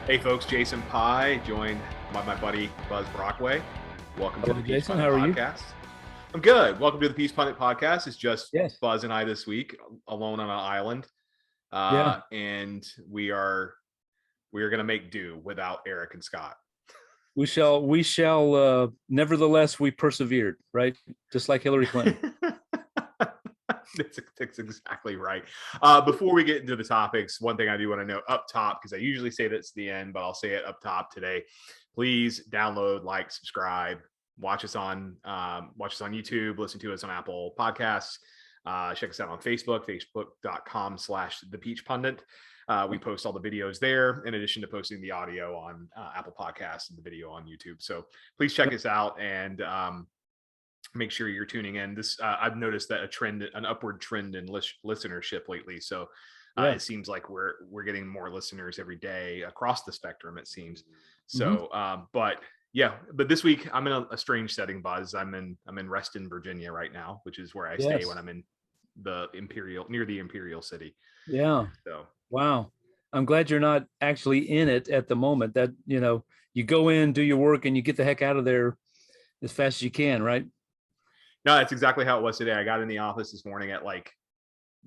Hey folks, Jason Pye, joined by my buddy Buzz Brockway. Welcome to the Peach Jason. Pundit How are you? Podcast. I'm good. Welcome to the Peach Pundit Podcast. It's just Yes. Buzz and I this week, alone on an island. Yeah. And we are going to make do without Eric and Scott. We shall nevertheless we persevered, right? Just like Hillary Clinton. That's exactly right. Before we get into the topics, one thing I do want to know up top, because I usually say this at the end, but I'll say it up top today. Please download, like, subscribe, watch us on YouTube, listen to us on Apple Podcasts. Check us out on Facebook, facebook.com/The Peach Pundit. We post all the videos there, in addition to posting the audio on Apple Podcasts and the video on YouTube. So please check us out and make sure you're tuning in. This I've noticed that an upward trend in listenership lately. So it seems like we're getting more listeners every day across the spectrum, it seems. So but this week I'm in a strange setting, Buzz. I'm in Reston, Virginia right now, which is where I stay when I'm in near the Imperial City. Yeah. So wow. I'm glad you're not actually in it at the moment. That, you go in, do your work, and you get the heck out of there as fast as you can, right? No, that's exactly how it was today. I got in the office this morning at like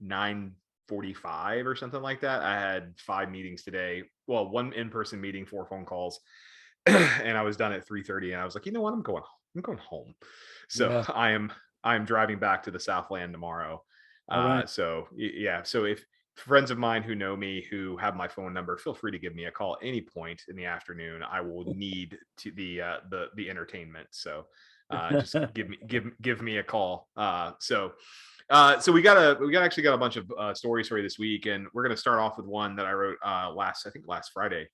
9:45 or something like that. I had 5 meetings today. Well, 1 in-person meeting, 4 phone calls, and I was done at 3:30. And I was like, you know what? I'm going home. So I'm driving back to the Southland tomorrow. Right. So if friends of mine who know me, who have my phone number, feel free to give me a call at any point in the afternoon. I will need to the entertainment. So just give me a call. So we actually got a bunch of stories for you this week, and we're going to start off with one that I wrote last Friday.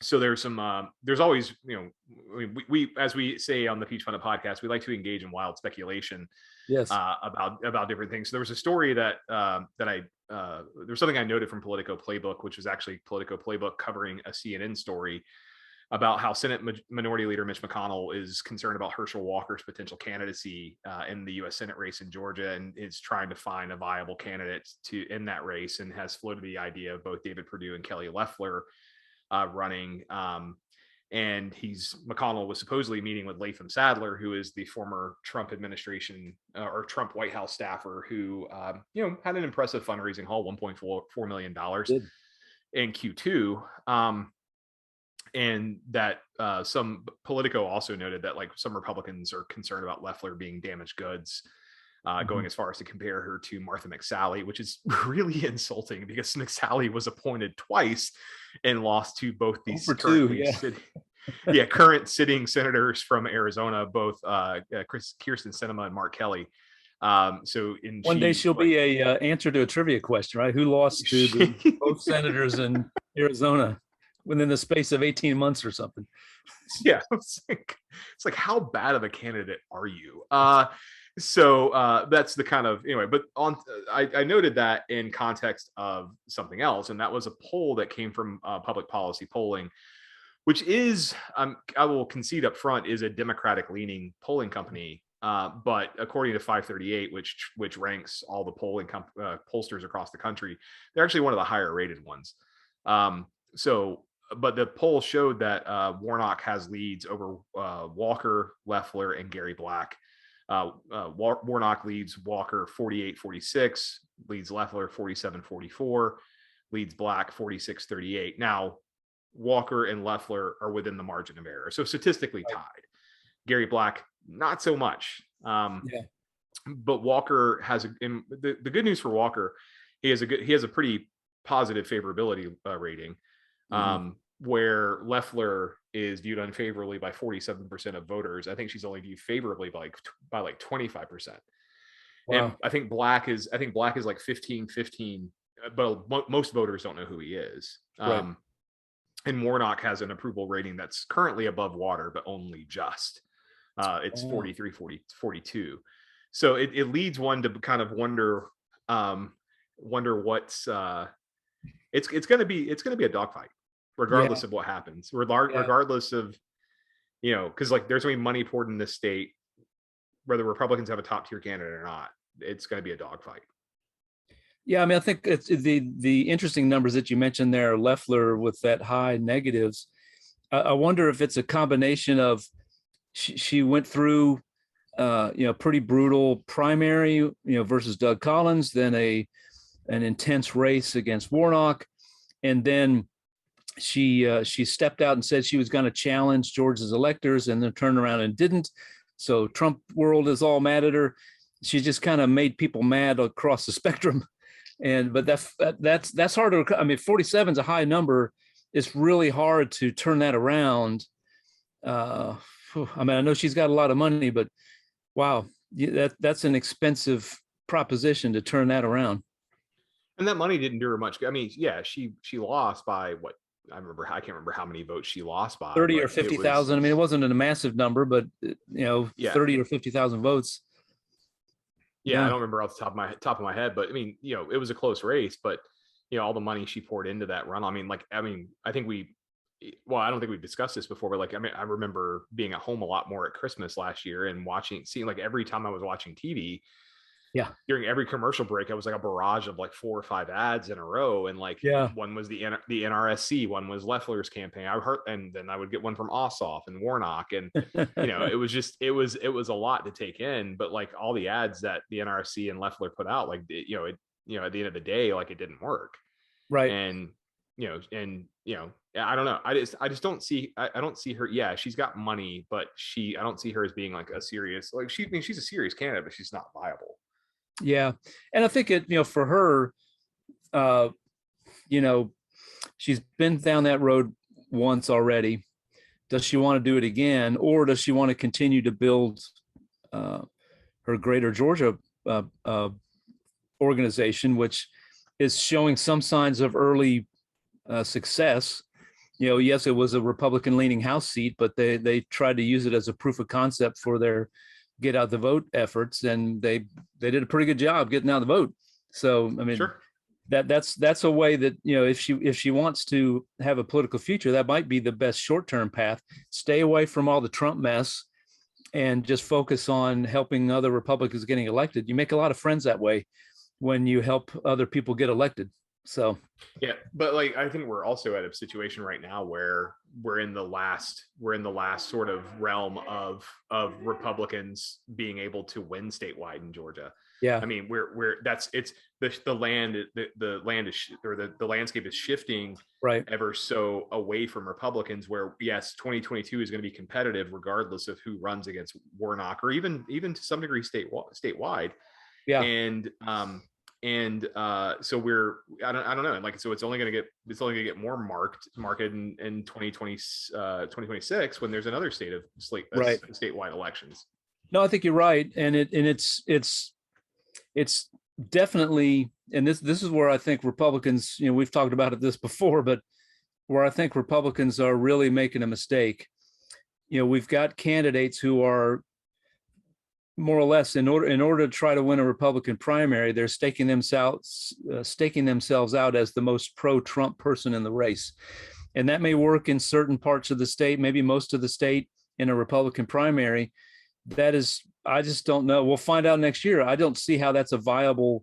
So there's always, we as we say on the Peach Pundit Podcast, we like to engage in wild speculation. Yes. About different things. So there was a story that there was something I noted from Politico Playbook, which was actually Politico Playbook covering a CNN story about how Senate Minority Leader Mitch McConnell is concerned about Herschel Walker's potential candidacy in the U.S. Senate race in Georgia, and is trying to find a viable candidate in that race, and has floated the idea of both David Perdue and Kelly Loeffler running. And McConnell was supposedly meeting with Latham Sadler, who is the former Trump administration or Trump White House staffer, who had an impressive fundraising haul, $1.4 million in Q2. And that some Politico also noted that like some Republicans are concerned about Loeffler being damaged goods, going as far as to compare her to Martha McSally, which is really insulting because McSally was appointed twice and lost to both these current sitting senators from Arizona, both Kyrsten Sinema and Mark Kelly. So one day she'll be a answer to a trivia question, right? Who lost to both senators in Arizona within the space of 18 months or something? Yeah, it's like how bad of a candidate are you? So that's the kind of but I noted that in context of something else, and that was a poll that came from Public Policy Polling, which is I will concede up front is a Democratic leaning polling company, but according to 538, which ranks all the polling pollsters across the country, they're actually one of the higher rated ones. But the poll showed that Warnock has leads over Walker, Loeffler, and Gary Black. Warnock leads Walker 48-46, leads Loeffler 47-44, leads Black 46-38. Now, Walker and Loeffler are within the margin of error, so statistically tied. Gary Black, not so much. But Walker has the good news for Walker. He has a pretty positive favorability rating. Where Loeffler is viewed unfavorably by 47% of voters. I think she's only viewed favorably by 25%. Wow. And I think Black is like 15-15, but most voters don't know who he is. Right. And Warnock has an approval rating that's currently above water, but only just. It's 43-42. So it leads one to kind of wonder what's it's going to be a dogfight. Regardless of what happens, regardless of, because like there's going to be money poured in this state, whether Republicans have a top tier candidate or not, it's going to be a dogfight. Yeah, I mean, I think it's the interesting numbers that you mentioned there, Loeffler with that high negatives. I wonder if it's a combination of she went through pretty brutal primary, versus Doug Collins, then an intense race against Warnock, and then she stepped out and said she was going to challenge Georgia's electors, and then turned around and didn't. So Trump world is all mad at her. She just kind of made people mad across the spectrum. But that's hard to. I mean, 47 is a high number. It's really hard to turn that around. I mean, I know she's got a lot of money, but wow, that's an expensive proposition to turn that around. And that money didn't do her much. I mean, yeah, she lost by what I can't remember how many votes she lost by. 30 or 50,000. I mean, it wasn't a massive number, but 30 or 50,000 votes. Yeah, I don't remember off the top of my head, but I mean, it was a close race, but all the money she poured into that run. I mean, I think I don't think we've discussed this before, but I remember being at home a lot more at Christmas last year and seeing every time I was watching TV, during every commercial break, I was like a barrage of 4 or 5 ads in a row. And one was the NRSC, one was Loeffler's campaign. I heard, and then I would get one from Ossoff and Warnock. And, it was a lot to take in, but all the ads that the NRSC and Loeffler put out, at the end of the day, it didn't work. Right. And, I don't know. I just don't see, I don't see her. Yeah, she's got money, but I don't see her as being a serious, she's a serious candidate, but she's not viable. Yeah. And I think for her, she's been down that road once already. Does she want to do it again, or does she want to continue to build her Greater Georgia organization, which is showing some signs of early success? Yes, it was a Republican leaning House seat, but they tried to use it as a proof of concept for their get out the vote efforts, and they did a pretty good job getting out the vote. So I mean, sure. That's a way that if she wants to have a political future, that might be the best short-term path. Stay away from all the Trump mess and just focus on helping other Republicans getting elected. You make a lot of friends that way when you help other people get elected. So yeah, but I think we're also at a situation right now where we're in the last sort of realm of Republicans being able to win statewide in Georgia. Yeah, I mean, the landscape is shifting right ever so away from Republicans, where yes, 2022 is going to be competitive regardless of who runs against Warnock, or even to some degree statewide. Yeah. And so I don't know, so it's only going to get more marked in 2026 when there's another statewide elections. No, I think you're right. And it's definitely, and this is where I think Republicans, we've talked about this before, but where I think Republicans are really making a mistake. We've got candidates who are more or less, in order to try to win a Republican primary, they're staking themselves out as the most pro-Trump person in the race. And that may work in certain parts of the state, maybe most of the state in a Republican primary. I just don't know. We'll find out next year. I don't see how that's a viable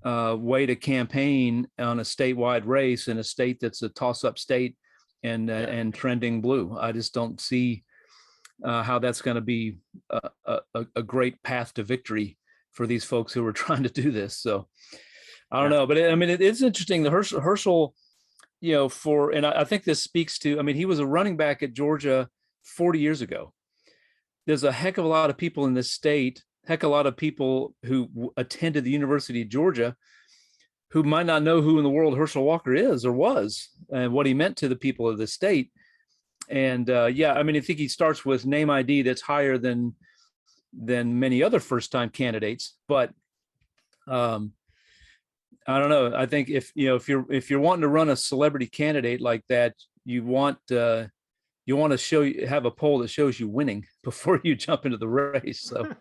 way to campaign on a statewide race in a state that's a toss-up state and trending blue. I just don't see how that's going to be a great path to victory for these folks who are trying to do this. So I don't know, but it is interesting. The Herschel, and I think this speaks to, he was a running back at Georgia 40 years ago. There's a heck of a lot of people in this state, a lot of people who attended the University of Georgia who might not know who in the world Herschel Walker is or was, and what he meant to the people of the state. And I think he starts with name ID that's higher than many other first-time candidates. But I don't know. I think if you're wanting to run a celebrity candidate like that, you want to have a poll that shows you winning before you jump into the race. So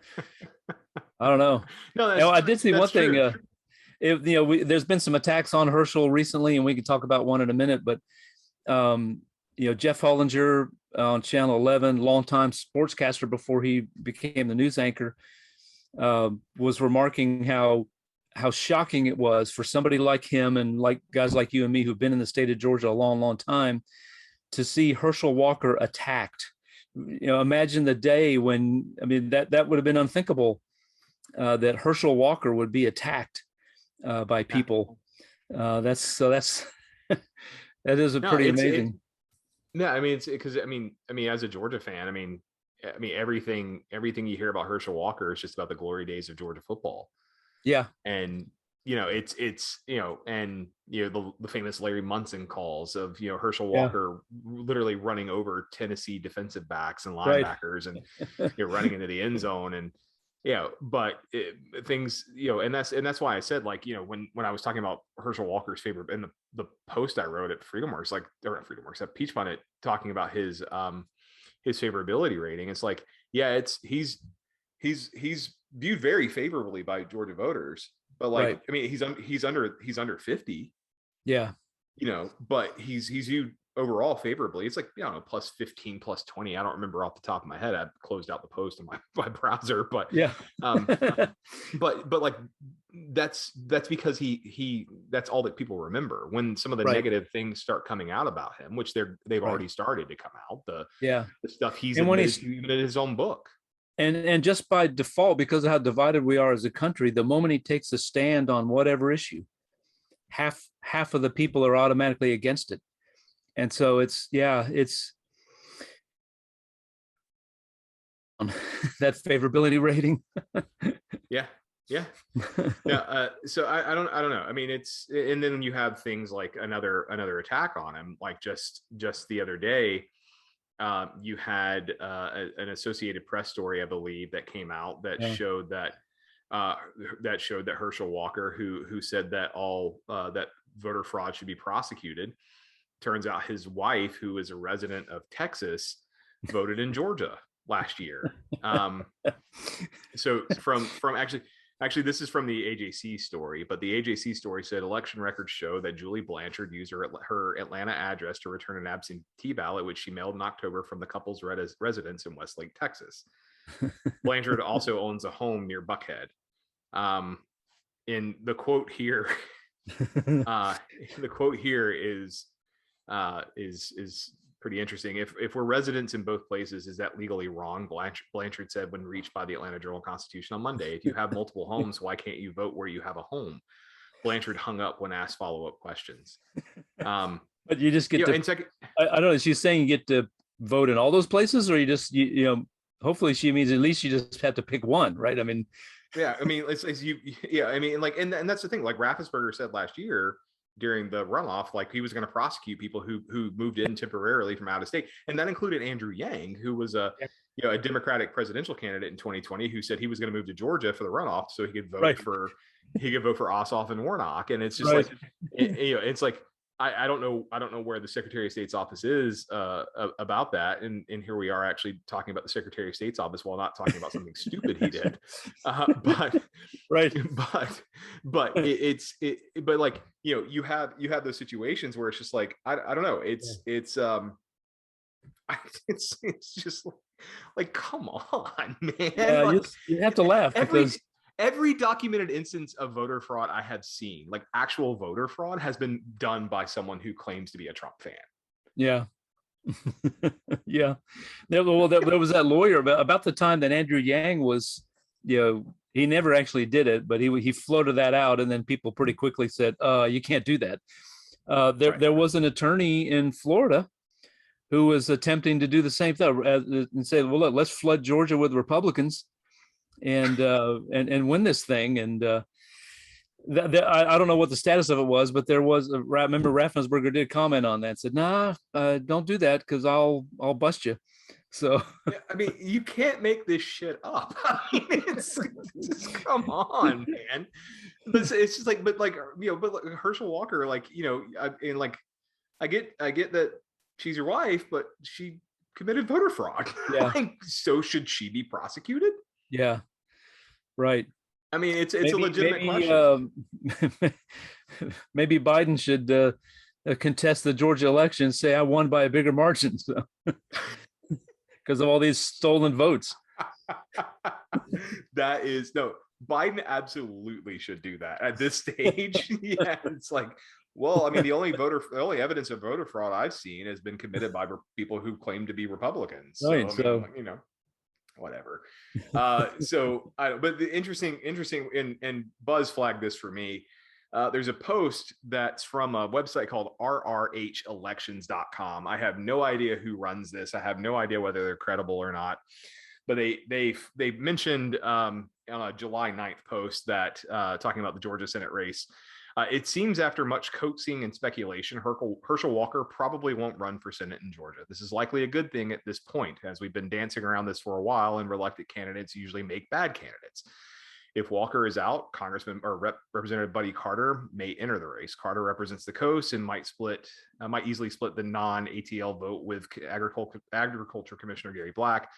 I don't know. No, I did see one thing. There's been some attacks on Herschel recently, and we can talk about one in a minute. But Jeff Hollinger on Channel 11, longtime sportscaster before he became the news anchor, was remarking how how shocking it was for somebody like him and like guys like you and me who've been in the state of Georgia a long, long time to see Herschel Walker attacked. Imagine the day when, I mean, that would have been unthinkable, that Herschel Walker would be attacked by people. That's that is pretty amazing. I mean, it's because I mean, as a Georgia fan, I mean, everything you hear about Herschel Walker is just about the glory days of Georgia football. Yeah. And, it's and, the famous Larry Munson calls of, Herschel Walker literally running over Tennessee defensive backs and linebackers and running into the end zone. And, but things, and that's why I said, like, when I was talking about Herschel Walker's favorite in the post I wrote at FreedomWorks, like, or not FreedomWorks, at Peach Pundit, talking about his favorability rating, it's like, he's viewed very favorably by Georgia voters, but like, I mean, he's under 50, but he's viewed overall favorably. It's like, plus 15, plus 20. I don't remember off the top of my head. I closed out the post in my browser, but but like, that's because he that's all that people remember when some of the negative things start coming out about him, which they've already started to come out. The stuff he's even in his own book. And just by default, because of how divided we are as a country, the moment he takes a stand on whatever issue, half of the people are automatically against it. And so it's that favorability rating. So I don't know. I mean, and then you have things like another attack on him, like just the other day. You had an Associated Press story, I believe, that came out that showed that Herschel Walker, who said that all that voter fraud should be prosecuted. Turns out his wife, who is a resident of Texas, voted in Georgia last year. So from actually, this is from the AJC story, but the AJC story said election records show that Julie Blanchard used her Atlanta address to return an absentee ballot, which she mailed in October from the couple's residence in Westlake, Texas. Blanchard also owns a home near Buckhead. In the quote here, is pretty interesting. If we're residents in both places, is that legally wrong? Blanchard said when reached by the Atlanta Journal-Constitution on Monday. If you have multiple homes, why can't you vote where you have a home? Blanchard hung up when asked follow-up questions. But you just get to. I don't know. She's saying you get to vote in all those places, or you just hopefully she means at least you just have to pick one, right? I mean. Yeah, I mean, it's you. Yeah, I mean, like, and that's the thing. Like Raffensperger said last year during the runoff, like he was going to prosecute people who moved in temporarily from out of state, and that included Andrew Yang, who was a Democratic presidential candidate in 2020, who said he was going to move to Georgia for the runoff so he could vote for Ossoff and Warnock. And it's just like it's like I don't know where the Secretary of State's office is about that, and here we are actually talking about the Secretary of State's office while not talking about something stupid he did. But like you have those situations where it's just like I don't know, it's just like come on, man. Yeah, like, you have to laugh because every documented instance of voter fraud I have seen, like actual voter fraud, has been done by someone who claims to be a Trump fan. Yeah. Yeah. There was that lawyer about the time that Andrew Yang was, he never actually did it, but he floated that out, and then people pretty quickly said, you can't do that. There was an attorney in Florida who was attempting to do the same thing and say, well, look, let's flood Georgia with Republicans and win this thing. And I don't know what the status of it was, but there was I remember Raffensperger did comment on that and said, nah, don't do that because I'll bust you. So yeah, I mean, you can't make this shit up. I mean, it's just, come on, man. It's just like, but like Herschel Walker, like, and like I get that she's your wife, but she committed voter fraud. Yeah. Like, so should she be prosecuted? Yeah, right. I mean, it's a legitimate question. Maybe Biden should contest the Georgia election and say I won by a bigger margin, so because of all these stolen votes. That is no. Biden absolutely should do that at this stage. Yeah, it's like, well, I mean, the only evidence of voter fraud I've seen has been committed by people who claim to be Republicans. So, Right. I mean, like, whatever. But the interesting, and Buzz flagged this for me. There's a post that's from a website called rrhelections.com. I have no idea who runs this. I have no idea whether they're credible or not. But they mentioned on a July 9th post that talking about the Georgia Senate race, it seems after much coaxing and speculation, Herschel Walker probably won't run for Senate in Georgia. This is likely a good thing at this point, as we've been dancing around this for a while, and reluctant candidates usually make bad candidates. If Walker is out, Congressman or Representative Buddy Carter may enter the race. Carter represents the coast and might easily split the non-ATL vote with Agriculture Commissioner Gary Black,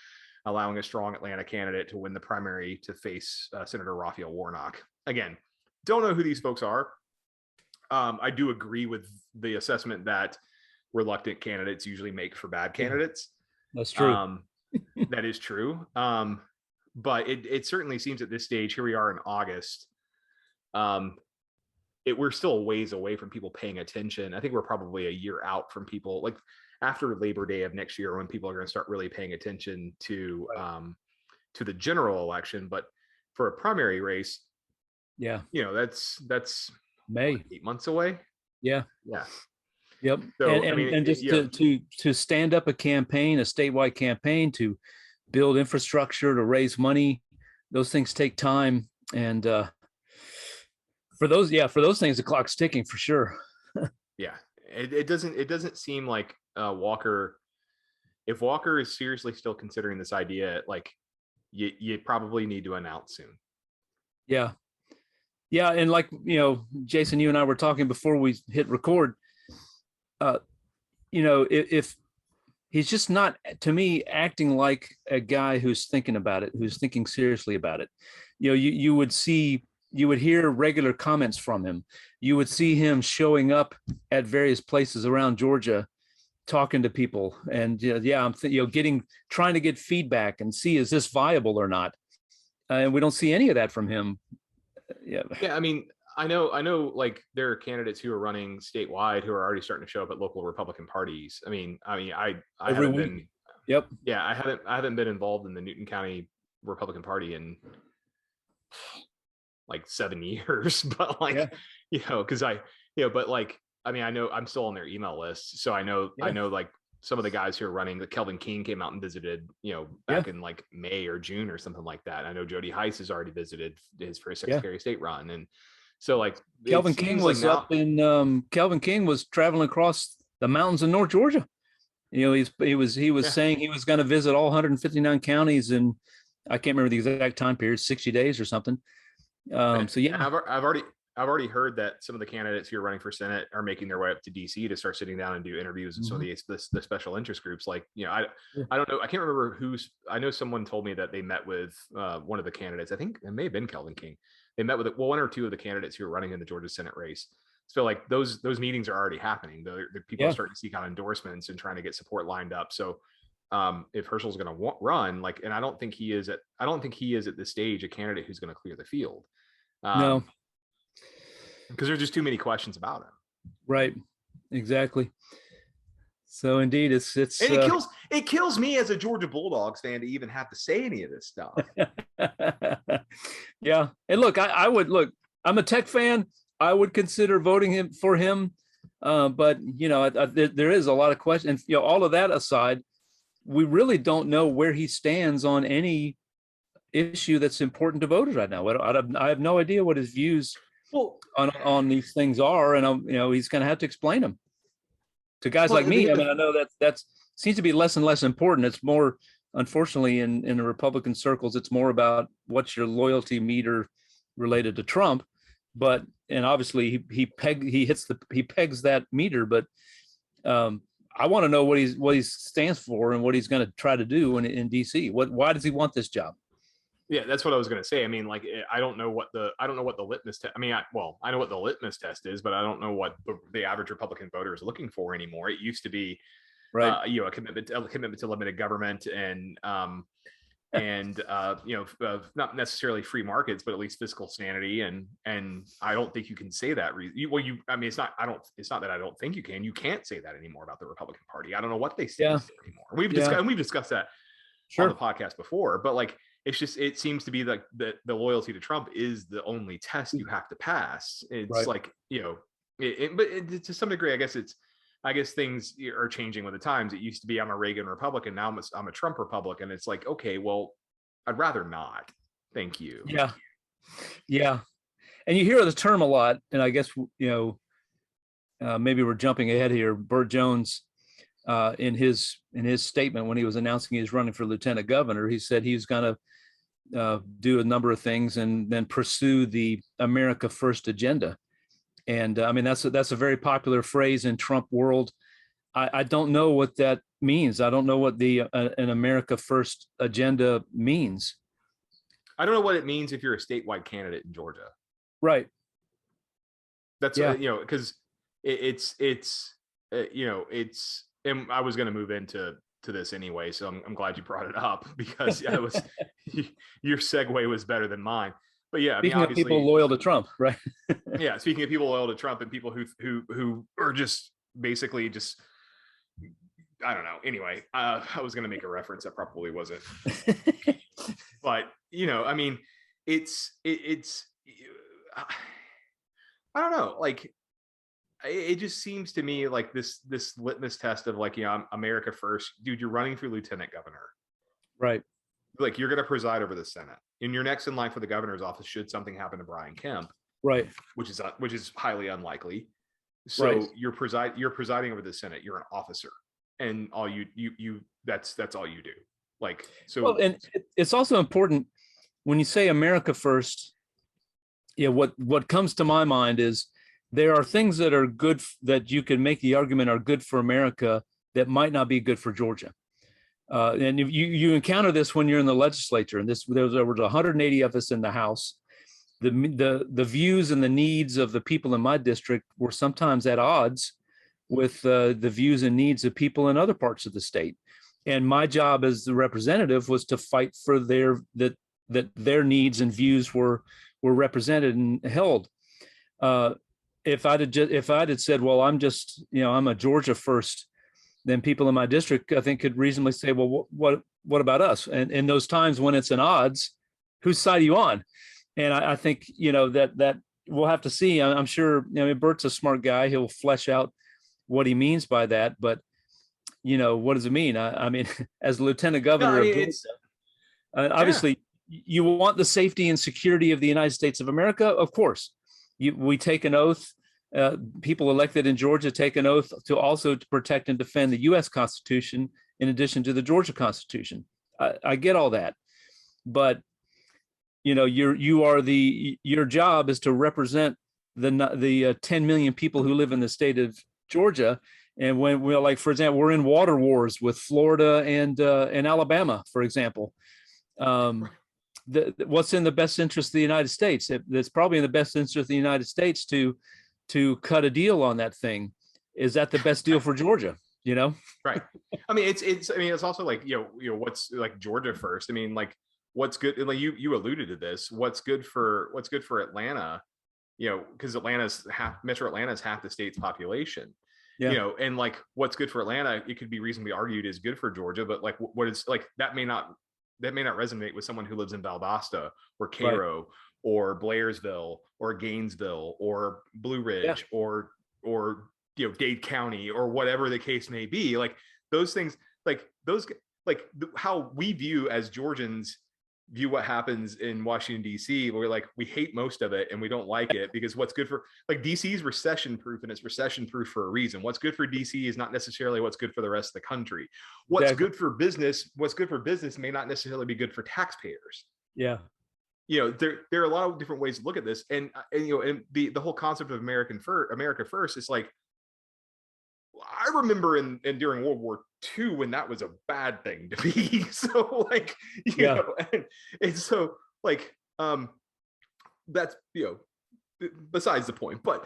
allowing a strong Atlanta candidate to win the primary to face Senator Raphael Warnock. Again, don't know who these folks are. I do agree with the assessment that reluctant candidates usually make for bad candidates. That's true. That is true. But it certainly seems at this stage, here we are in August, we're still a ways away from people paying attention. I think we're probably a year out from people, like after Labor Day of next year, when people are going to start really paying attention to the general election. But for a primary race, that's May, 8 months away. Yeah. Yep. So, and just to stand up a statewide campaign, to build infrastructure, to raise money, those things take time. And for those things, the clock's ticking for sure. Yeah. It doesn't seem like Walker, if Walker is seriously still considering this idea, like you probably need to announce soon. Yeah. And like, Jason, you and I were talking before we hit record, if he's just not, to me, acting like a guy who's thinking about it, who's thinking seriously about it. You would hear regular comments from him. You would see him showing up at various places around Georgia, talking to people, and trying to get feedback and see, is this viable or not? And we don't see any of that from him. Yeah. I mean, I know like there are candidates who are running statewide who are already starting to show up at local Republican parties. I haven't been. Yep. Yeah, I haven't been involved in the Newton County Republican Party in like 7 years, but because I know I'm still on their email list, so I know like some of the guys who are running. The Kelvin King came out and visited, back in like May or June or something like that. I know Jody Heiss has already visited his first Secretary of State run, and so like Kelvin King was Kelvin King was traveling across the mountains in North Georgia. He was saying he was going to visit all 159 counties, and I can't remember the exact time period, 60 days or something. I've already heard that some of the candidates who are running for Senate are making their way up to DC to start sitting down and do interviews with some of the special interest groups. Like, I don't know. I can't remember I know someone told me that they met with one of the candidates. I think it may have been Kelvin King. They met with one or two of the candidates who are running in the Georgia Senate race. So like those meetings are already happening. The people are starting to seek out endorsements and trying to get support lined up. So if Herschel's going to run, like, and I don't think he is at this stage a candidate who's going to clear the field. No. Because there's just too many questions about him. Right. Exactly. So indeed, and it kills me as a Georgia Bulldogs fan to even have to say any of this stuff. Yeah. And look, I'm a Tech fan. I would consider voting for him. But there is a lot of questions. And all of that aside, we really don't know where he stands on any issue that's important to voters right now. I have no idea what his views on these things are, and he's going to have to explain them to guys like me. I know that seems to be less and less important. It's more, unfortunately, in the Republican circles, it's more about what's your loyalty meter related to Trump. And obviously he pegs that meter. But I want to know what he stands for and what he's going to try to do in DC. Why does he want this job? Yeah, that's what I was going to say. I mean, like, I don't know what the litmus test. I mean, I know what the litmus test is, but I don't know what the average Republican voter is looking for anymore. It used to be, right, a commitment to limited government and and not necessarily free markets, but at least fiscal sanity. And I don't think you can say that. I mean, it's not that I don't think you can. You can't say that anymore about the Republican Party. I don't know what they say anymore. We've discussed that on the podcast before, but like, it's just, it seems to be like the loyalty to Trump is the only test you have to pass. It's like, but to some degree, I guess things are changing with the times. It used to be I'm a Reagan Republican. Now I'm a Trump Republican. It's like, okay, well, I'd rather not. Thank you. Yeah. Yeah. And you hear the term a lot. And I guess, maybe we're jumping ahead here. Burt Jones, in his statement when he was announcing he was running for lieutenant governor, he said he's going to do a number of things and then pursue the America First agenda. And I mean, that's a very popular phrase in Trump world. I don't know what that means. I don't know what an America First agenda means. I don't know what it means if you're a statewide candidate in Georgia. Right. That's because it's and I was going to move into this anyway, so I'm glad you brought it up, because your segue was better than mine. But yeah, speaking of people loyal to Trump, right? Yeah, speaking of people loyal to Trump and people who are just basically just, I don't know. Anyway, I was going to make a reference that probably wasn't, but I mean, it's I don't know, like, it just seems to me like this litmus test of like, I'm America First, dude. You're running for lieutenant governor, right? Like, you're going to preside over the Senate, and you're next in line for the governor's office should something happen to Brian Kemp, right? Which is highly unlikely. So you're presiding over the Senate. You're an officer, and all you that's all you do. Like, so. Well, and it's also important when you say America First. What comes to my mind is there are things that are good that you can make the argument are good for America that might not be good for Georgia. And you encounter this when you're in the legislature, and there was 180 of us in the House. The views and the needs of the people in my district were sometimes at odds with the views and needs of people in other parts of the state. And my job as the representative was to fight for that their needs and views were represented and held. If I'd had said, well, I'm just, I'm a Georgia First, then people in my district, I think, could reasonably say, well, what about us? And in those times when it's an odds, whose side are you on? And I think, that we'll have to see. I'm sure, Burt's a smart guy. He'll flesh out what he means by that. But, what does it mean? I mean, as lieutenant governor of Georgia, obviously, you want the safety and security of the United States of America. Of course, we take an oath. People elected in Georgia take an oath to protect and defend the U.S. Constitution in addition to the Georgia Constitution. I get all that, but your job is to represent the 10 million people who live in the state of Georgia. And when we're for example, we're in water wars with Florida and Alabama, for example. What's in the best interest of the United States? It's probably in the best interest of the United States to cut a deal on that thing. Is that the best deal for Georgia? Right. I mean, it's also like, what's like Georgia First. I mean, like, what's good? Like you alluded to this. What's good for Atlanta? Because Metro Atlanta is half the state's population. Yeah. And like, what's good for Atlanta, it could be reasonably argued is good for Georgia, but like, what is like that may not resonate with someone who lives in Valdosta or Cairo or Blairsville or Gainesville or Blue Ridge or Dade County or whatever the case may be. Like those things, how we view as Georgians view what happens in Washington, D.C. We're we hate most of it and we don't like it because what's good for D.C. is recession proof, and it's recession proof for a reason. What's good for D.C. is not necessarily what's good for the rest of the country. What's good for business may not necessarily be good for taxpayers. Yeah. There are a lot of different ways to look at this. And the whole concept of America First is like, I remember during World War II when that was a bad thing to be. So and so that's besides the point. But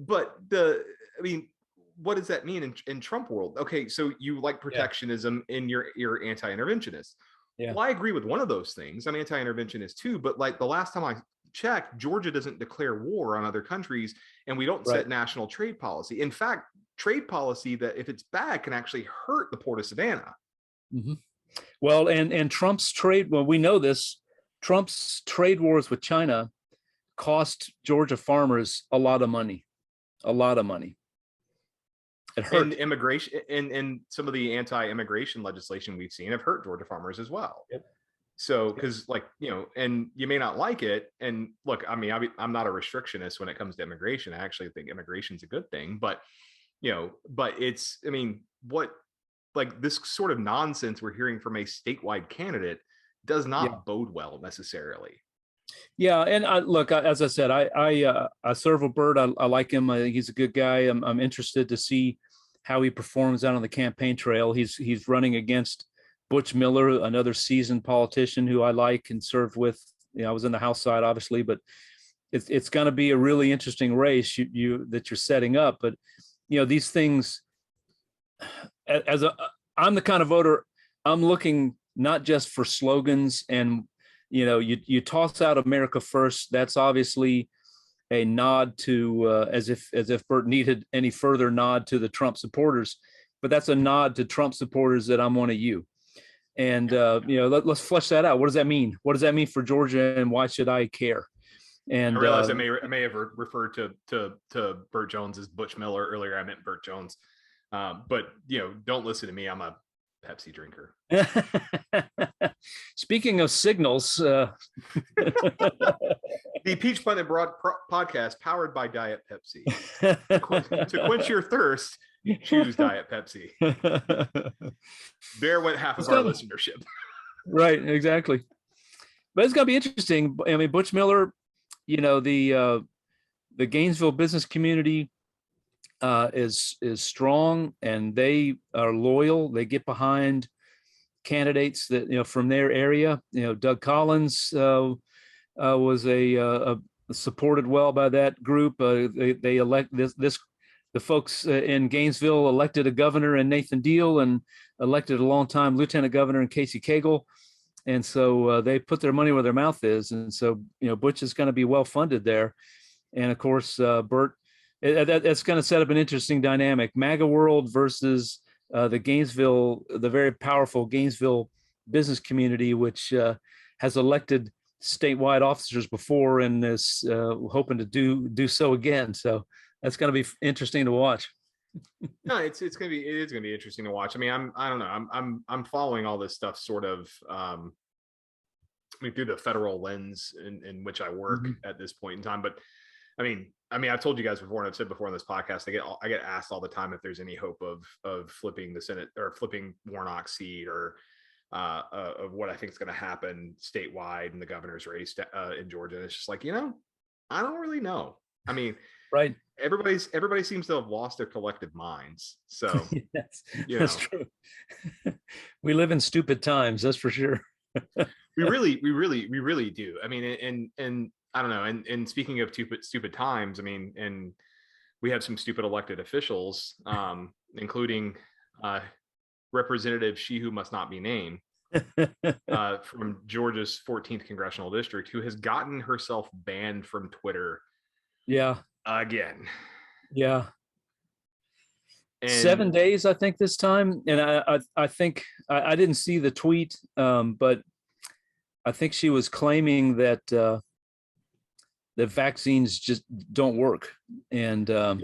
what does that mean in Trump world? Okay, so you like protectionism and you're anti-interventionist. Yeah. Well, I agree with one of those things. I'm anti-interventionist too, but like the last time I checked, Georgia doesn't declare war on other countries, and we don't set national trade policy. In fact, trade policy that if it's bad can actually hurt the Port of Savannah. Mm-hmm. Well, and Trump's trade, well, we know this, Trump's trade wars with China cost Georgia farmers a lot of money, a lot of money. It hurt. And immigration and some of the anti-immigration legislation we've seen have hurt Georgia farmers as well. Yep. So, because like, you know, and you may not like it. And look, I mean, I'm not a restrictionist when it comes to immigration. I actually think immigration is a good thing, but, you know, but it's, I mean, what, like this sort of nonsense we're hearing from a statewide candidate does not bode well necessarily. Yeah, and as I said, I serve with Burt. I like him. I think he's a good guy. I'm interested to see how he performs out on the campaign trail. He's running against Butch Miller, another seasoned politician who I like and served with. You know, I was in the House side, obviously, but it's going to be a really interesting race that you're setting up. But you know, these things. I'm the kind of voter. I'm looking not just for slogans and. You know, you toss out America first. That's obviously a nod to as if Burt needed any further nod to the Trump supporters, but that's a nod to Trump supporters that I'm one of you. And you know, let's flesh that out. What does that mean? What does that mean for Georgia, and why should I care? And I realize I may have referred to Burt Jones as Butch Miller earlier. I meant Burt Jones, but you know, don't listen to me. I'm a Pepsi drinker. Speaking of signals, the Peach Pundit Podcast, powered by Diet Pepsi. To quench your thirst, choose Diet Pepsi. There went half of our listenership. Right, exactly. But it's going to be interesting. I mean, Butch Miller, you know, the Gainesville business community is strong, and they are loyal. They get behind candidates that, you know, from their area. You know, Doug Collins was supported well by that group. They elect the folks in Gainesville elected a governor in Nathan Deal, and elected a longtime lieutenant governor in Casey Cagle. And so they put their money where their mouth is. And so, you know, Butch is going to be well funded there. And of course, Burt, that's going to set up an interesting dynamic. MAGA world versus the very powerful Gainesville business community, which has elected statewide officers before and is hoping to do so again. So that's going to be interesting to watch. No, it is going to be interesting to watch. I mean, I don't know. I'm following all this stuff sort of, I mean, through the federal lens in which I work at this point in time. But I mean, I've told you guys before, and I've said before on this podcast, I get asked all the time if there's any hope of flipping the Senate or flipping Warnock's seat, or of what I think is going to happen statewide in the governor's race in Georgia. And it's just like, you know, I don't really know. I mean, right. Everybody seems to have lost their collective minds. So yes, that's true. We live in stupid times, that's for sure. we really do. I mean, and I don't know. And speaking of stupid times, I mean, and we have some stupid elected officials, including Representative She Who Must Not Be Named from Georgia's 14th congressional district, who has gotten herself banned from Twitter. Yeah. Again. Yeah. And 7 days, I think, this time. And I think I didn't see the tweet, but I think she was claiming that the vaccines just don't work. And I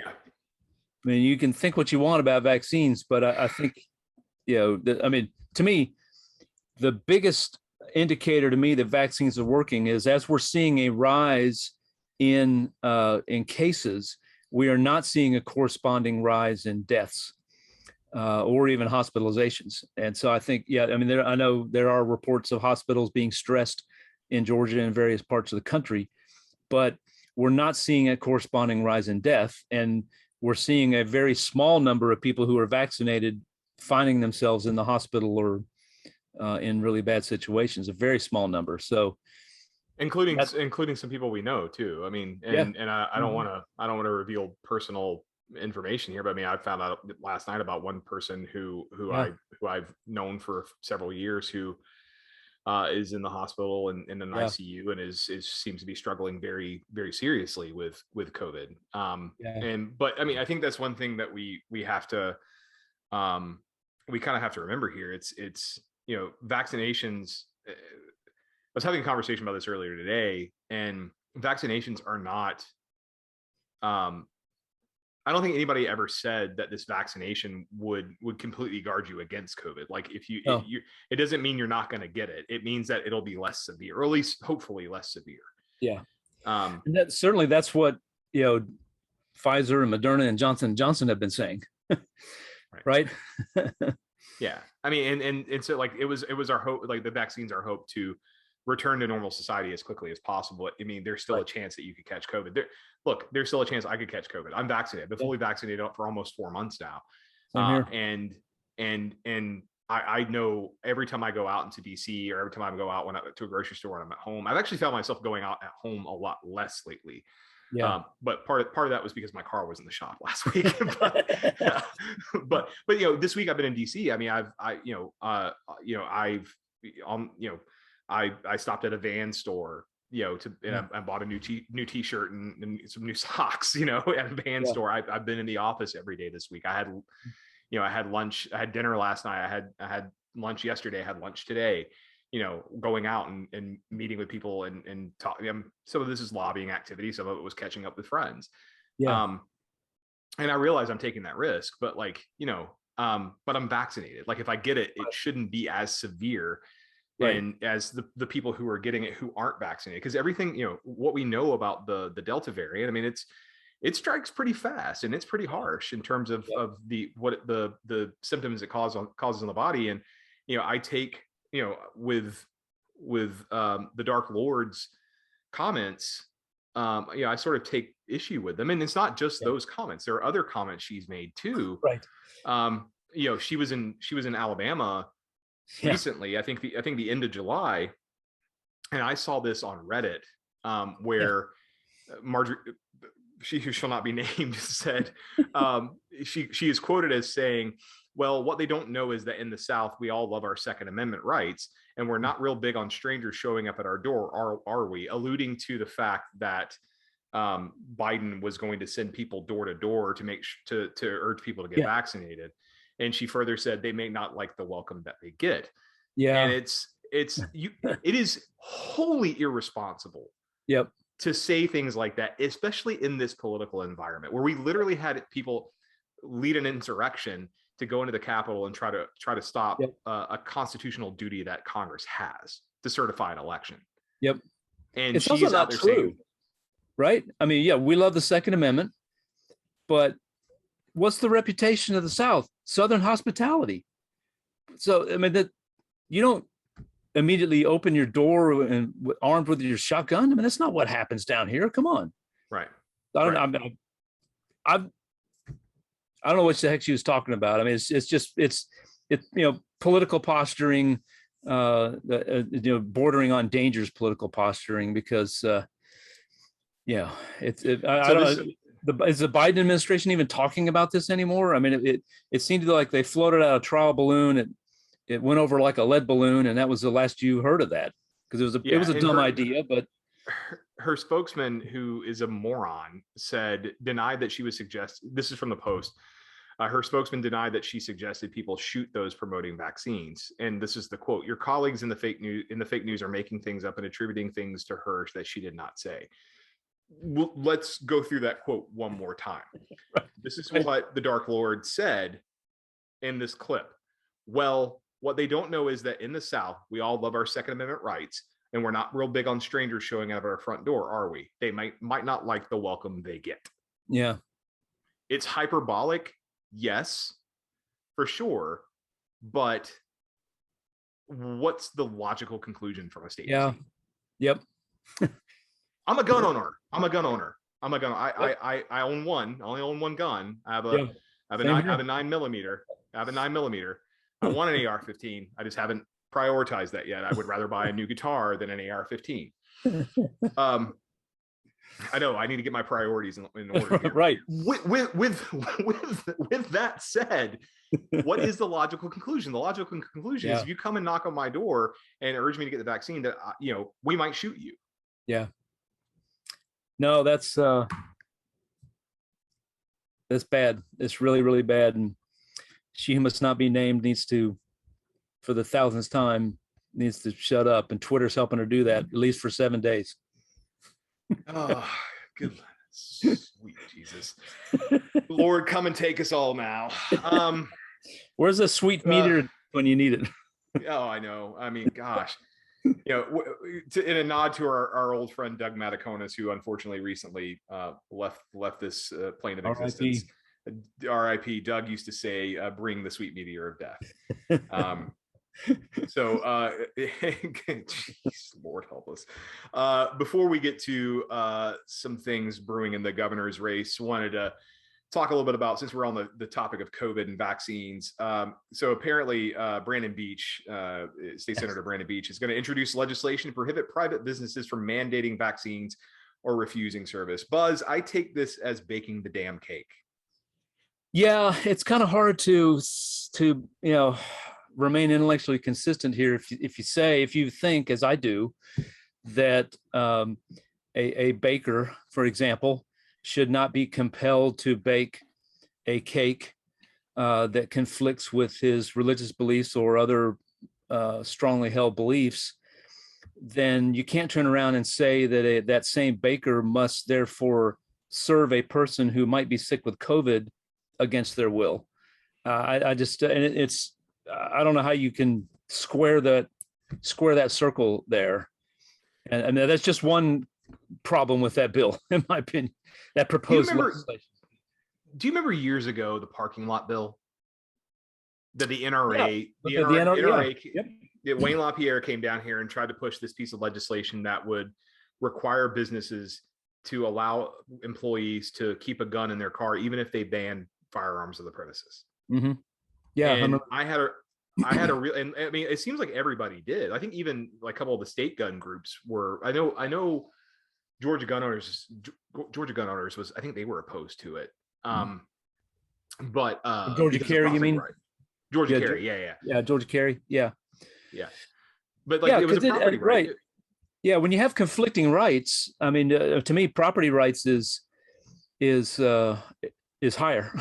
mean, you can think what you want about vaccines, but I think, you know, I mean, to me, the biggest indicator to me that vaccines are working is, as we're seeing a rise in cases, we are not seeing a corresponding rise in deaths or even hospitalizations. And so I think, I mean, I know there are reports of hospitals being stressed in Georgia and various parts of the country, but we're not seeing a corresponding rise in death. And we're seeing a very small number of people who are vaccinated finding themselves in the hospital or in really bad situations, a very small number. So, including some people we know too. I mean, and I don't want to reveal personal information here, but I mean, I found out last night about one person who I've known for several years, who is in the hospital and in an ICU and is seems to be struggling very, very seriously with COVID. But I mean, I think that's one thing that we have to we kind of have to remember here. It's vaccinations. I was having a conversation about this earlier today, and vaccinations are not. I don't think anybody ever said that this vaccination would completely guard you against COVID. Like if you, it doesn't mean you're not going to get it. It means that it'll be less severe, or at least hopefully less severe. Yeah. And that's what, Pfizer and Moderna and Johnson & Johnson have been saying. Right. Yeah. I mean, and so like, it was our hope, like the vaccines are hope to return to normal society as quickly as possible. I mean, there's still a chance that you could catch COVID. There's still a chance I could catch COVID. I'm vaccinated. I've been fully vaccinated for almost 4 months now. And I know every time I go out into DC, or every time I go out to a grocery store and I'm at home, I've actually found myself going out at home a lot less lately. Yeah. But part of that was because my car was in the shop last week. but this week I've been in DC. I mean, I stopped at a van store, I bought a new t-shirt and some new socks, at a van store. I've been in the office every day this week. I had lunch, I had dinner last night. I had lunch yesterday. I had lunch today, going out and meeting with people and talking. Some of this is lobbying activity. Some of it was catching up with friends. Yeah. And I realize I'm taking that risk, but but I'm vaccinated. Like if I get it, it shouldn't be as severe. Right. And as the people who are getting it who aren't vaccinated, because everything, what we know about the Delta variant, I mean, it strikes pretty fast and it's pretty harsh in terms of the symptoms it causes on the body. And I take with the Dark Lord's comments, I sort of take issue with them, and it's not just those comments. There are other comments she's made too. Right. She was in Alabama recently, I think the end of July, and I saw this on Reddit, where Marjorie, she who shall not be named, said she is quoted as saying, well, what they don't know is that in the South we all love our Second Amendment rights, and we're not real big on strangers showing up at our door, are we? Alluding to the fact that Biden was going to send people door to door to urge people to get vaccinated. And she further said they may not like the welcome that they get. Yeah. And it is wholly irresponsible. Yep. To say things like that, especially in this political environment where we literally had people lead an insurrection to go into the Capitol and try to stop a constitutional duty that Congress has to certify an election. Yep. And it's also not true, right? I mean, we love the Second Amendment, but what's the reputation of the South? Southern hospitality. So, I mean, that you don't immediately open your door and armed with your shotgun. I mean, that's not what happens down here. Come on. Right. I don't know what the heck she was talking about. I mean, it's political posturing, bordering on dangerous political posturing, because I don't know. Is the Biden administration even talking about this anymore? I mean, it seemed like they floated out a trial balloon. It went over like a lead balloon, and that was the last you heard of that, because it was a dumb idea. But her spokesman, who is a moron, denied that she was this is from the Post. Her spokesman denied that she suggested people shoot those promoting vaccines. And this is the quote: "Your colleagues in the fake news are making things up and attributing things to her that she did not say." Let's go through that quote one more time. This is what the Dark Lord said in this clip. Well, what they don't know is that in the South, we all love our Second Amendment rights, and we're not real big on strangers showing up at our front door, are we? They might not like the welcome they get. Yeah. It's hyperbolic, yes, for sure. But what's the logical conclusion from a statement? Yeah. Yep. I'm a gun owner. I own one. I only own one gun. I have a 9mm. I want an AR-15. I just haven't prioritized that yet. I would rather buy a new guitar than an AR-15. I know I need to get my priorities in order here. Right. With that said, what is the logical conclusion? The logical conclusion is if you come and knock on my door and urge me to get the vaccine, that we might shoot you. Yeah. No, that's bad. It's really, really bad. And she who must not be named needs to, for the thousandth time, needs to shut up. And Twitter's helping her do that, at least for 7 days. Oh, good. Sweet Jesus. Lord, come and take us all now. Where's the sweet meter when you need it? Oh, I know. I mean, gosh. In a nod to our old friend Doug Mataconis, who unfortunately recently left this plane of existence. R.I.P. Doug used to say, "Bring the sweet meteor of death." So, geez, Lord help us. Before we get to some things brewing in the governor's race, wanted to talk a little bit about, since we're on the topic of COVID and vaccines. So apparently Brandon Beach, State Senator Brandon Beach, is going to introduce legislation to prohibit private businesses from mandating vaccines or refusing service. Buzz, I take this as baking the damn cake. Yeah, it's kind of hard to remain intellectually consistent here. If you think, as I do, that a baker, for example, should not be compelled to bake a cake that conflicts with his religious beliefs or other strongly held beliefs, then you can't turn around and say that that same baker must therefore serve a person who might be sick with COVID against their will. I don't know how you can square that circle there. And that's just one problem with that bill, in my opinion. That proposed legislation. Do you remember years ago the parking lot bill that the NRA, Wayne LaPierre came down here and tried to push this piece of legislation that would require businesses to allow employees to keep a gun in their car, even if they ban firearms on the premises. Mm-hmm. Yeah, and I had a real, and I mean, it seems like everybody did. I think even like a couple of the state gun groups were. I know. Georgia gun owners was, I think they were opposed to it. But Georgia Carey, you mean? Right. Georgia Carey, yeah. Georgia Carey, yeah. But like, it was a property right. Yeah, when you have conflicting rights, I mean, to me, property rights is higher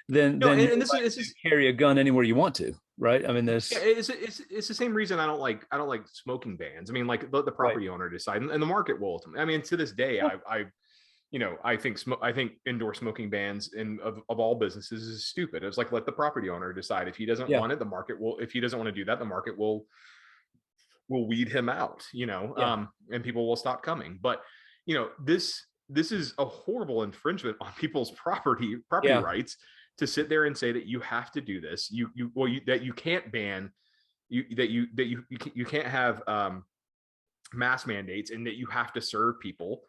than this is carry a gun anywhere you want to, right? I mean, there's it's the same reason I don't like smoking bans. I mean, like let the property owner decide, and the market will ultimately. I mean, to this day, I think indoor smoking bans of all businesses is stupid. It's like let the property owner decide. If he doesn't want it, the market will. If he doesn't want to do that, the market will weed him out. And people will stop coming. But this is a horrible infringement on people's property rights to sit there and say that you have to do this. That you can't ban, you can't have mass mandates, and that you have to serve people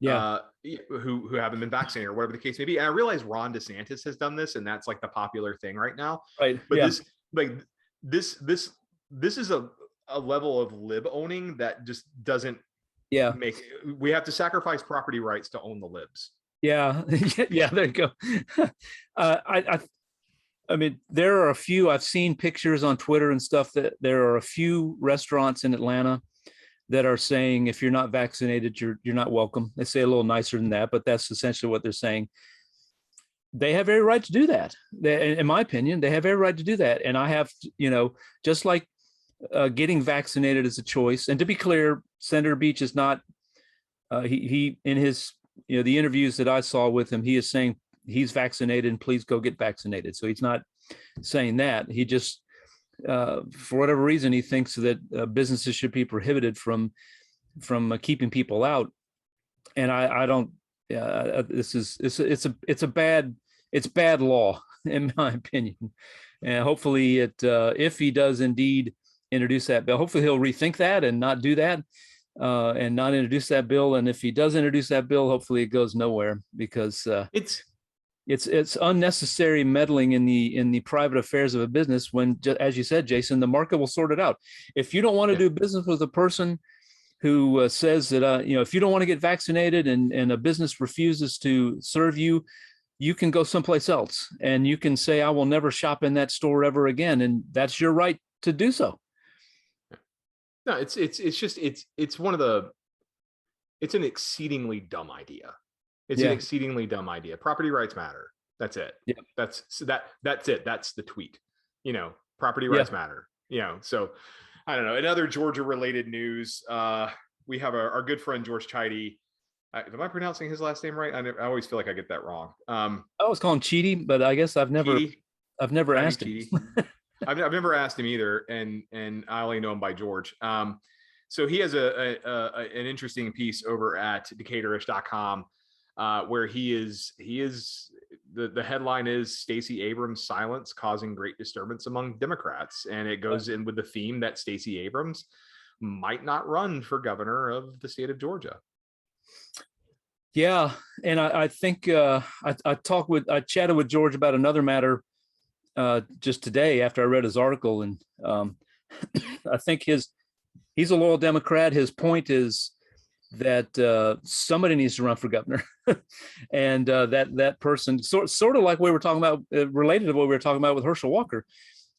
who haven't been vaccinated or whatever the case may be. And I realize Ron DeSantis has done this, and that's like the popular thing right now. Right. But this is a level of lib owning that just doesn't we have to sacrifice property rights to own the libs. Yeah. There you go. I mean, there are a few, I've seen pictures on Twitter and stuff that there are a few restaurants in Atlanta that are saying, if you're not vaccinated, you're not welcome. They say a little nicer than that, but that's essentially what they're saying. They have every right to do that. In my opinion, they have every right to do that. And I have, just like getting vaccinated is a choice. And to be clear, Senator Beach is not, he in his, the interviews that I saw with him, he is saying he's vaccinated and please go get vaccinated. So he's not saying that. He just, for whatever reason, he thinks that businesses should be prohibited from keeping people out. And I don't, it's bad law, in my opinion. And hopefully if he does indeed introduce that bill, hopefully he'll rethink that and not do that, and not introduce that bill. And if he does introduce that bill, hopefully it goes nowhere, because it's unnecessary meddling in the private affairs of a business when, as you said, Jason, the market will sort it out. If you don't want to do business with a person who says that, if you don't want to get vaccinated and a business refuses to serve you, you can go someplace else and you can say, I will never shop in that store ever again. And that's your right to do so. No, it's an exceedingly dumb idea. It's an exceedingly dumb idea. Property rights matter. That's it. Yeah. That's it. That's the tweet. Property rights matter. So I don't know. In other Georgia related news, we have our good friend George Chidey. Am I pronouncing his last name right? I always feel like I get that wrong. I was calling Cheaty, but I guess I've never asked him. I've never asked him either, and I only know him by George. So he has an interesting piece over at Decatorish.com, where he is the headline is Stacey Abrams' silence causing great disturbance among Democrats, and it goes in with the theme that Stacey Abrams might not run for governor of the state of Georgia. Yeah, and I think I chatted with George about another matter just today after I read his article, and I think he's a loyal Democrat. His point is that somebody needs to run for governor, and that person sort of like we were talking about, related to what we were talking about with Herschel Walker.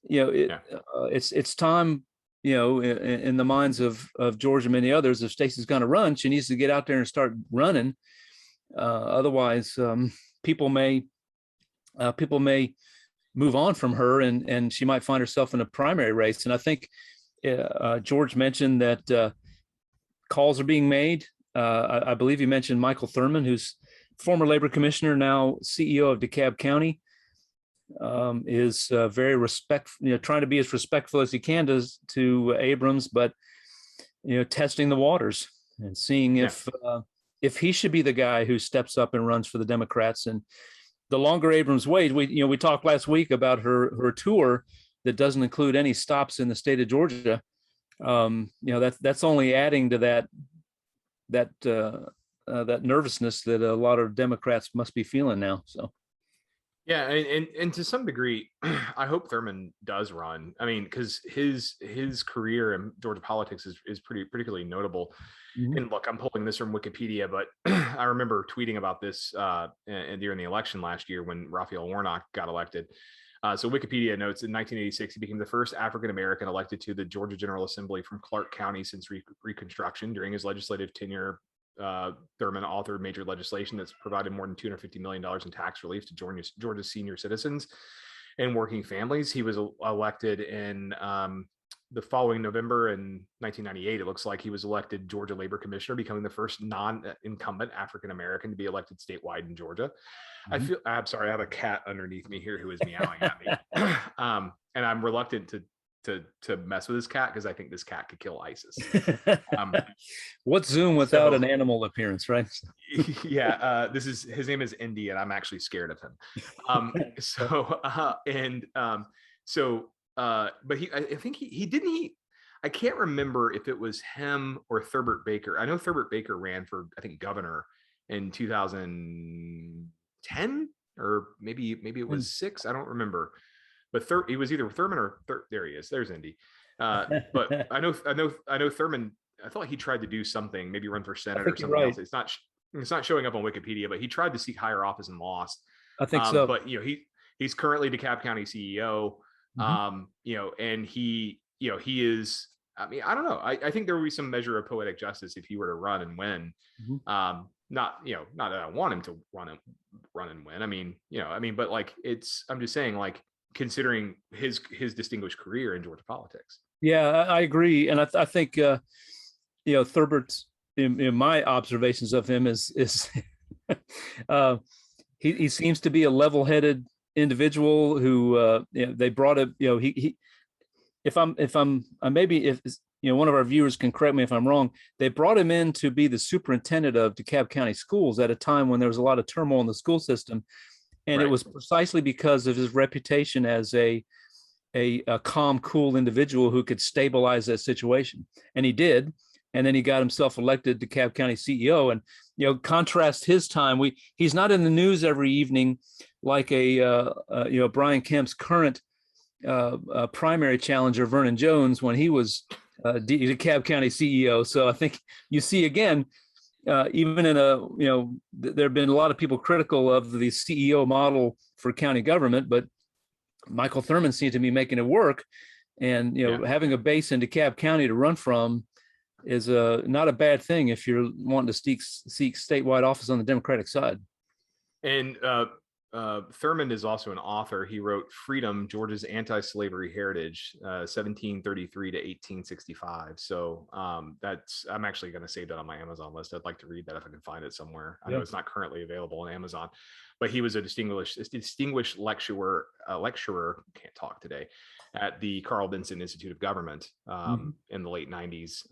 It's time. In the minds of George and many others, if Stacey's going to run, she needs to get out there and start running. Otherwise, people may move on from her, and she might find herself in a primary race. And I think George mentioned that calls are being made. I believe he mentioned Michael Thurmond, who's former labor commissioner, now CEO of DeKalb County, is very trying to be as respectful as he can to Abrams, but testing the waters and seeing if he should be the guy who steps up and runs for the Democrats. And the longer Abrams waits, we talked last week about her tour that doesn't include any stops in the state of Georgia. That's only adding to that nervousness that a lot of Democrats must be feeling now. So. Yeah, and to some degree, I hope Thurmond does run. I mean, because his career in Georgia politics is particularly notable. Mm-hmm. And look, I'm pulling this from Wikipedia, but I remember tweeting about this during the election last year when Raphael Warnock got elected. So Wikipedia notes in 1986, he became the first African-American elected to the Georgia General Assembly from Clark County since Reconstruction. During his legislative tenure, Thurmond authored major legislation that's provided more than $250 million in tax relief to Georgia's senior citizens and working families. He was elected in the following November in 1998. It looks like he was elected Georgia Labor Commissioner, becoming the first non-incumbent African-American to be elected statewide in Georgia. Mm-hmm. I'm sorry, I have a cat underneath me here who is meowing at me. And I'm reluctant to mess with this cat because I think this cat could kill ISIS. What's Zoom without an animal appearance, right? Yeah, his name is Indy, and I'm actually scared of him. But I think he didn't. I can't remember if it was him or Thurbert Baker. I know Thurbert Baker ran for, I think, governor in 2010 or maybe it was 6. I don't remember. But he was either Thurmond or there he is. There's Indy. But I know Thurmond. I thought he tried to do something, maybe run for Senate or something else. It's not showing up on Wikipedia, but he tried to seek higher office and lost. I think so. But he's currently DeKalb County CEO. Mm-hmm. And he is. I mean, I don't know. I think there would be some measure of poetic justice if he were to run and win. Mm-hmm. Not that I want him to run and win. I mean, but like I'm just saying, like, considering his distinguished career in Georgia politics. Yeah, I agree. And I think, Thurbert's, in my observations of him is he seems to be a level-headed individual who, they brought him, if one of our viewers can correct me if I'm wrong, they brought him in to be the superintendent of DeKalb County schools at a time when there was a lot of turmoil in the school system. And It was precisely because of his reputation as a calm, cool individual who could stabilize that situation. And he did. And then he got himself elected DeKalb County CEO. And, contrast his time. He's not in the news every evening like Brian Kemp's current primary challenger, Vernon Jones, when he was DeKalb County CEO. So I think you see again, even in there have been a lot of people critical of the CEO model for county government, but Michael Thurmond seemed to be making it work. And, having a base in DeKalb County to run from is not a bad thing if you're wanting to seek statewide office on the Democratic side. And Thurmond is also an author. He wrote Freedom, Georgia's Anti-Slavery Heritage, 1733 to 1865. So I'm actually going to save that on my Amazon list. I'd like to read that if I can find it somewhere. I know it's not currently available on Amazon, but he was a distinguished lecturer, can't talk today, at the Carl Vinson Institute of Government in the late 90s.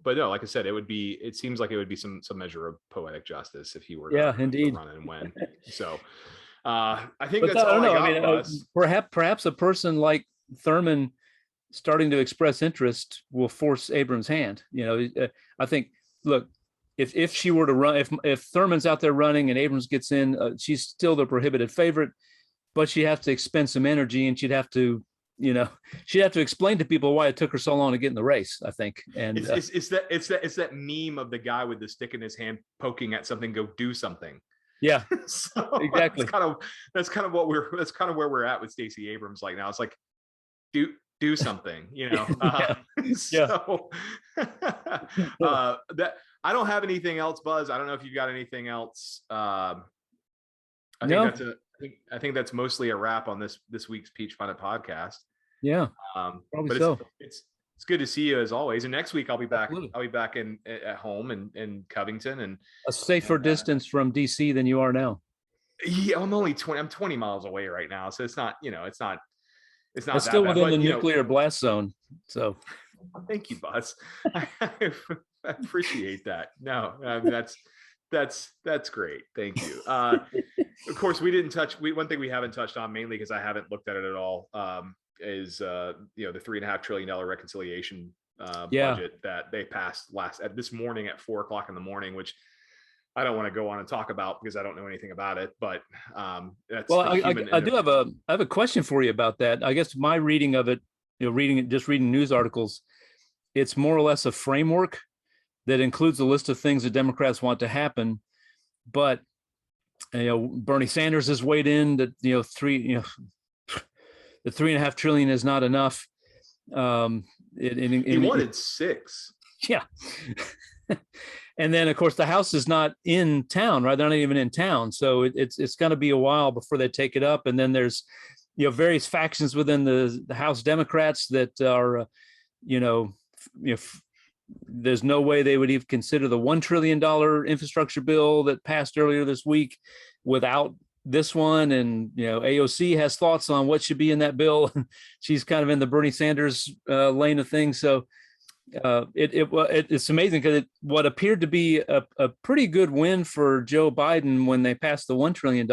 But no, like I said, it seems like it would be some measure of poetic justice if he were to run and win. So I think that's all I got. Perhaps a person like Thurmond starting to express interest will force Abrams' hand. I think, look, if she were to run, if Thurmond's out there running and Abrams gets in, she's still the prohibited favorite, but she'd have to expend some energy, and she'd have to explain to people why it took her so long to get in the race, I think. And it's that meme of the guy with the stick in his hand poking at something, go do something. Yeah, so exactly. That's kind of where we're at with Stacey Abrams. Like now, it's like do something, So that I don't have anything else, Buzz. I don't know if you've got anything else. I think that's mostly a wrap on this week's Peach Pundit Podcast. Yeah, probably so. It's good to see you as always. And next week I'll be back. Absolutely. I'll be back at home in Covington, and a safer distance from DC than you are now. Yeah, I'm only 20 miles away right now, so it's not. It's not. It's that still bad, within the nuclear blast zone. So, thank you, Buzz. I appreciate that. No, that's great. Thank you. Of course, one thing we haven't touched on, mainly because I haven't looked at it at all, is the $3.5 trillion reconciliation budget that they passed this morning at 4:00 in the morning, which I don't want to go on and talk about because I don't know anything about it. But that's I have a question for you about that. I guess my reading of it, reading news articles, it's more or less a framework that includes a list of things that Democrats want to happen, but Bernie Sanders has weighed in that the $3.5 trillion is not enough. He wanted 6. Yeah. And then, of course, the House is not in town, right? They're not even in town. So it's going to be a while before they take it up. And then there's, various factions within the House Democrats that are, there's no way they would even consider the $1 trillion infrastructure bill that passed earlier this week without this one. And, AOC has thoughts on what should be in that bill. She's kind of in the Bernie Sanders lane of things. So it's amazing because what appeared to be a pretty good win for Joe Biden when they passed the $1 trillion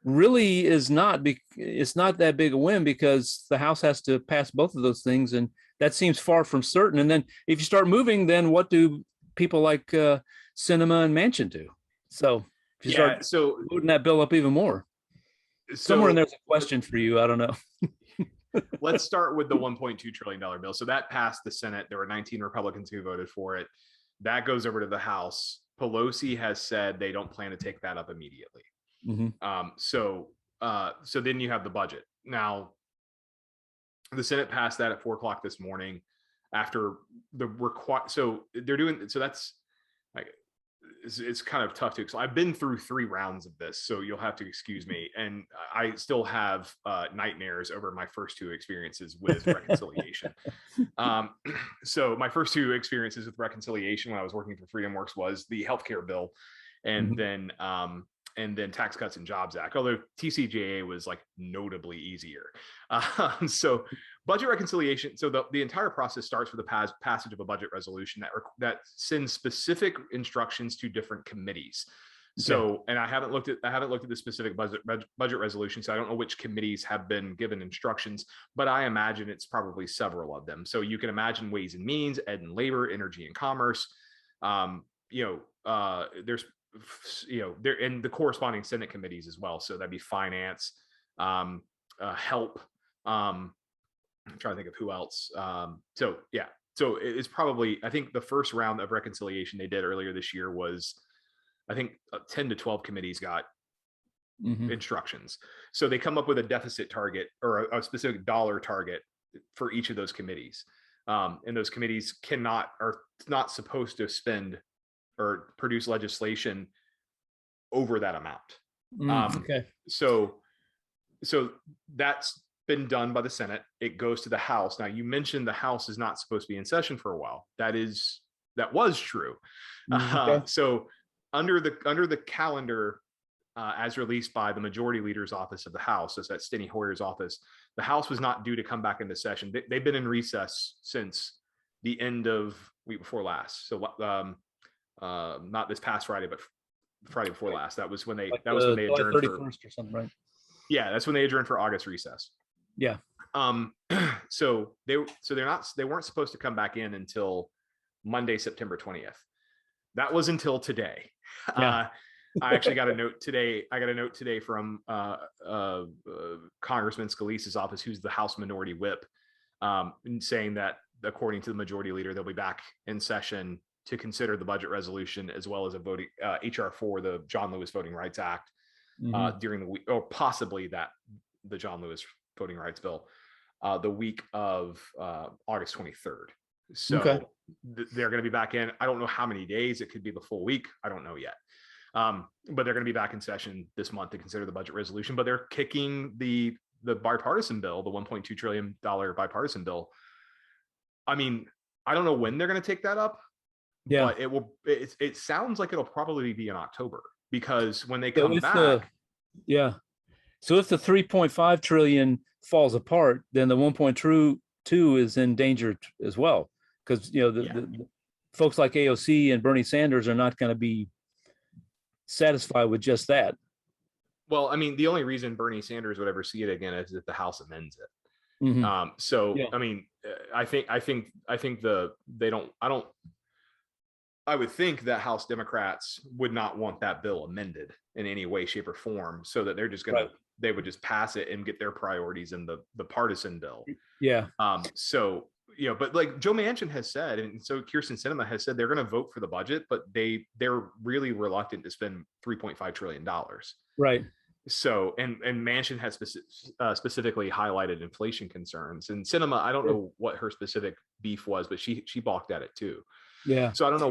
really is not. It's not that big a win because the House has to pass both of those things, and that seems far from certain. And then if you start moving, then what do people like Sinema and Manchin do? So if you start loading that bill up even more. Somewhere in there's a question for you. I don't know. Let's start with the $1.2 trillion bill. So that passed the Senate. There were 19 Republicans who voted for it. That goes over to the House. Pelosi has said they don't plan to take that up immediately. Mm-hmm. So then you have the budget. Now, the Senate passed that at 4:00 this morning after the so they're doing, so that's like, it's kind of tough to explain. I've been through 3 rounds of this, so you'll have to excuse me. And I still have nightmares over my first 2 experiences with reconciliation. So my first 2 experiences with reconciliation when I was working for FreedomWorks was the healthcare bill, and then Tax Cuts and Jobs Act, although TCJA was like notably easier. So budget reconciliation. So the entire process starts with the passage of a budget resolution that sends specific instructions to different committees. So, and I haven't looked at the specific budget resolution, so I don't know which committees have been given instructions, but I imagine it's probably several of them. So you can imagine Ways and Means, Ed and Labor, Energy and Commerce. There's there and the corresponding Senate committees as well. So that'd be Finance, Help. I'm trying to think of who else. So yeah, so it's probably, I think the first round of reconciliation they did earlier this year was, I think 10 to 12 committees got instructions. So they come up with a deficit target or a specific dollar target for each of those committees. And those committees are not supposed to spend or produce legislation over that amount. Okay. So that's been done by the Senate. It goes to the House. Now, you mentioned the House is not supposed to be in session for a while. That was true. Okay. So under the calendar, as released by the Majority Leader's office of the House, so that's Steny Hoyer's office, the House was not due to come back into session. They've been in recess since the end of week before last. So not this past Friday, but Friday before last. That was when they adjourned 31st or something, right? Yeah, that's when they adjourned for August recess. Yeah. So they weren't supposed to come back in until Monday, September 20th. That was until today. Yeah. I actually got a note today. I got a note today from Congressman Scalise's office, who's the House Minority Whip, saying that according to the Majority Leader, they'll be back in session to consider the budget resolution as well as a voting HR 4, the John Lewis Voting Rights Act, during the week, or possibly the John Lewis Voting Rights Bill, the week of August 23rd. So they're going to be back in. I don't know how many days. It could be the full week. I don't know yet. But they're going to be back in session this month to consider the budget resolution. But they're kicking the bipartisan bill, the $1.2 trillion bipartisan bill. I mean, I don't know when they're going to take that up. Yeah, but it will. It sounds like it'll probably be in October, because when they come back. So if the 3.5 trillion falls apart, then the 1.2 is in danger as well, because the folks like AOC and Bernie Sanders are not going to be satisfied with just that. Well, I mean, the only reason Bernie Sanders would ever see it again is if the House amends it. I mean, I would think that House Democrats would not want that bill amended in any way, shape, or form, so that they're just going to, they would just pass it and get their priorities in the partisan bill. Yeah. But like Joe Manchin has said, and so Kyrsten Sinema has said, they're going to vote for the budget, but they're really reluctant to spend $3.5 trillion. Right. So, and Manchin has specifically highlighted inflation concerns, and Sinema, I don't know what her specific beef was, but she balked at it too. Yeah. So I don't know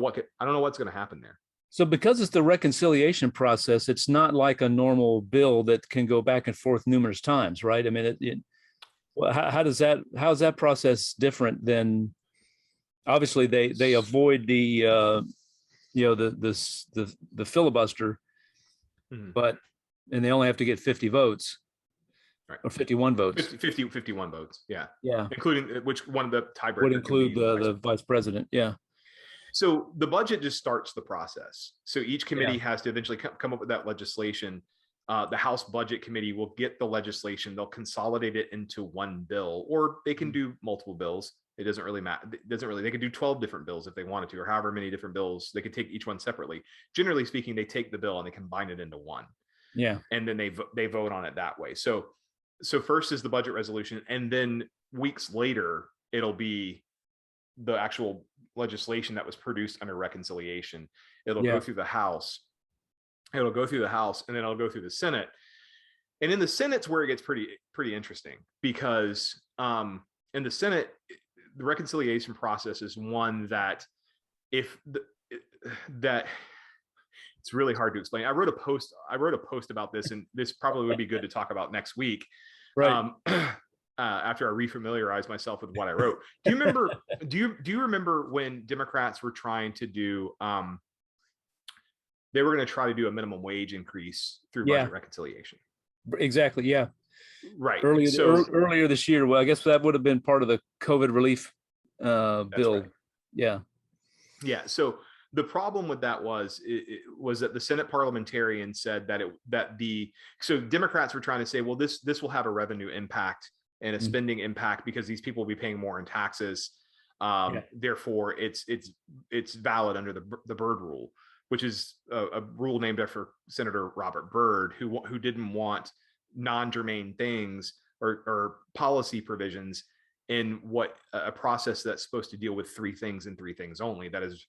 what's going to happen there. So because it's the reconciliation process, it's not like a normal bill that can go back and forth numerous times, right? I mean, how's that process different than? Obviously, they avoid the filibuster, but and they only have to get 50 votes, right? Or 51 votes. 51 votes. Yeah. Including which one of the tiebreakers would include the vice president. Yeah. So the budget just starts the process. So each committee has to eventually come up with that legislation. The House Budget Committee will get the legislation. They'll consolidate it into one bill, or they can do multiple bills. It doesn't really matter. They could do 12 different bills if they wanted to, or however many different bills. They could take each one separately. Generally speaking, they take the bill and they combine it into one. Yeah. And then they vote on it that way. So first is the budget resolution, and then weeks later, it'll be the actual legislation that was produced under reconciliation. It'll go through the House. And then it'll go through the Senate. And in the Senate's where it gets pretty interesting, because in the Senate, the reconciliation process is one that that it's really hard to explain. I wrote a post about this, and this probably would be good to talk about next week. Right. After I refamiliarize myself with what I wrote. Do you remember? do you remember when Democrats were trying to do? They were going to try to do a minimum wage increase through budget reconciliation. Exactly. Yeah. Right. Earlier this year. Well, I guess that would have been part of the COVID relief bill. Right. Yeah. Yeah. So the problem with that was that the Senate parliamentarian said so Democrats were trying to say, well, this will have a revenue impact and a spending impact because these people will be paying more in taxes. Therefore, it's valid under the Byrd rule, which is a rule named after Senator Robert Byrd, who didn't want non-germane things or policy provisions in what a process that's supposed to deal with three things and three things only. That is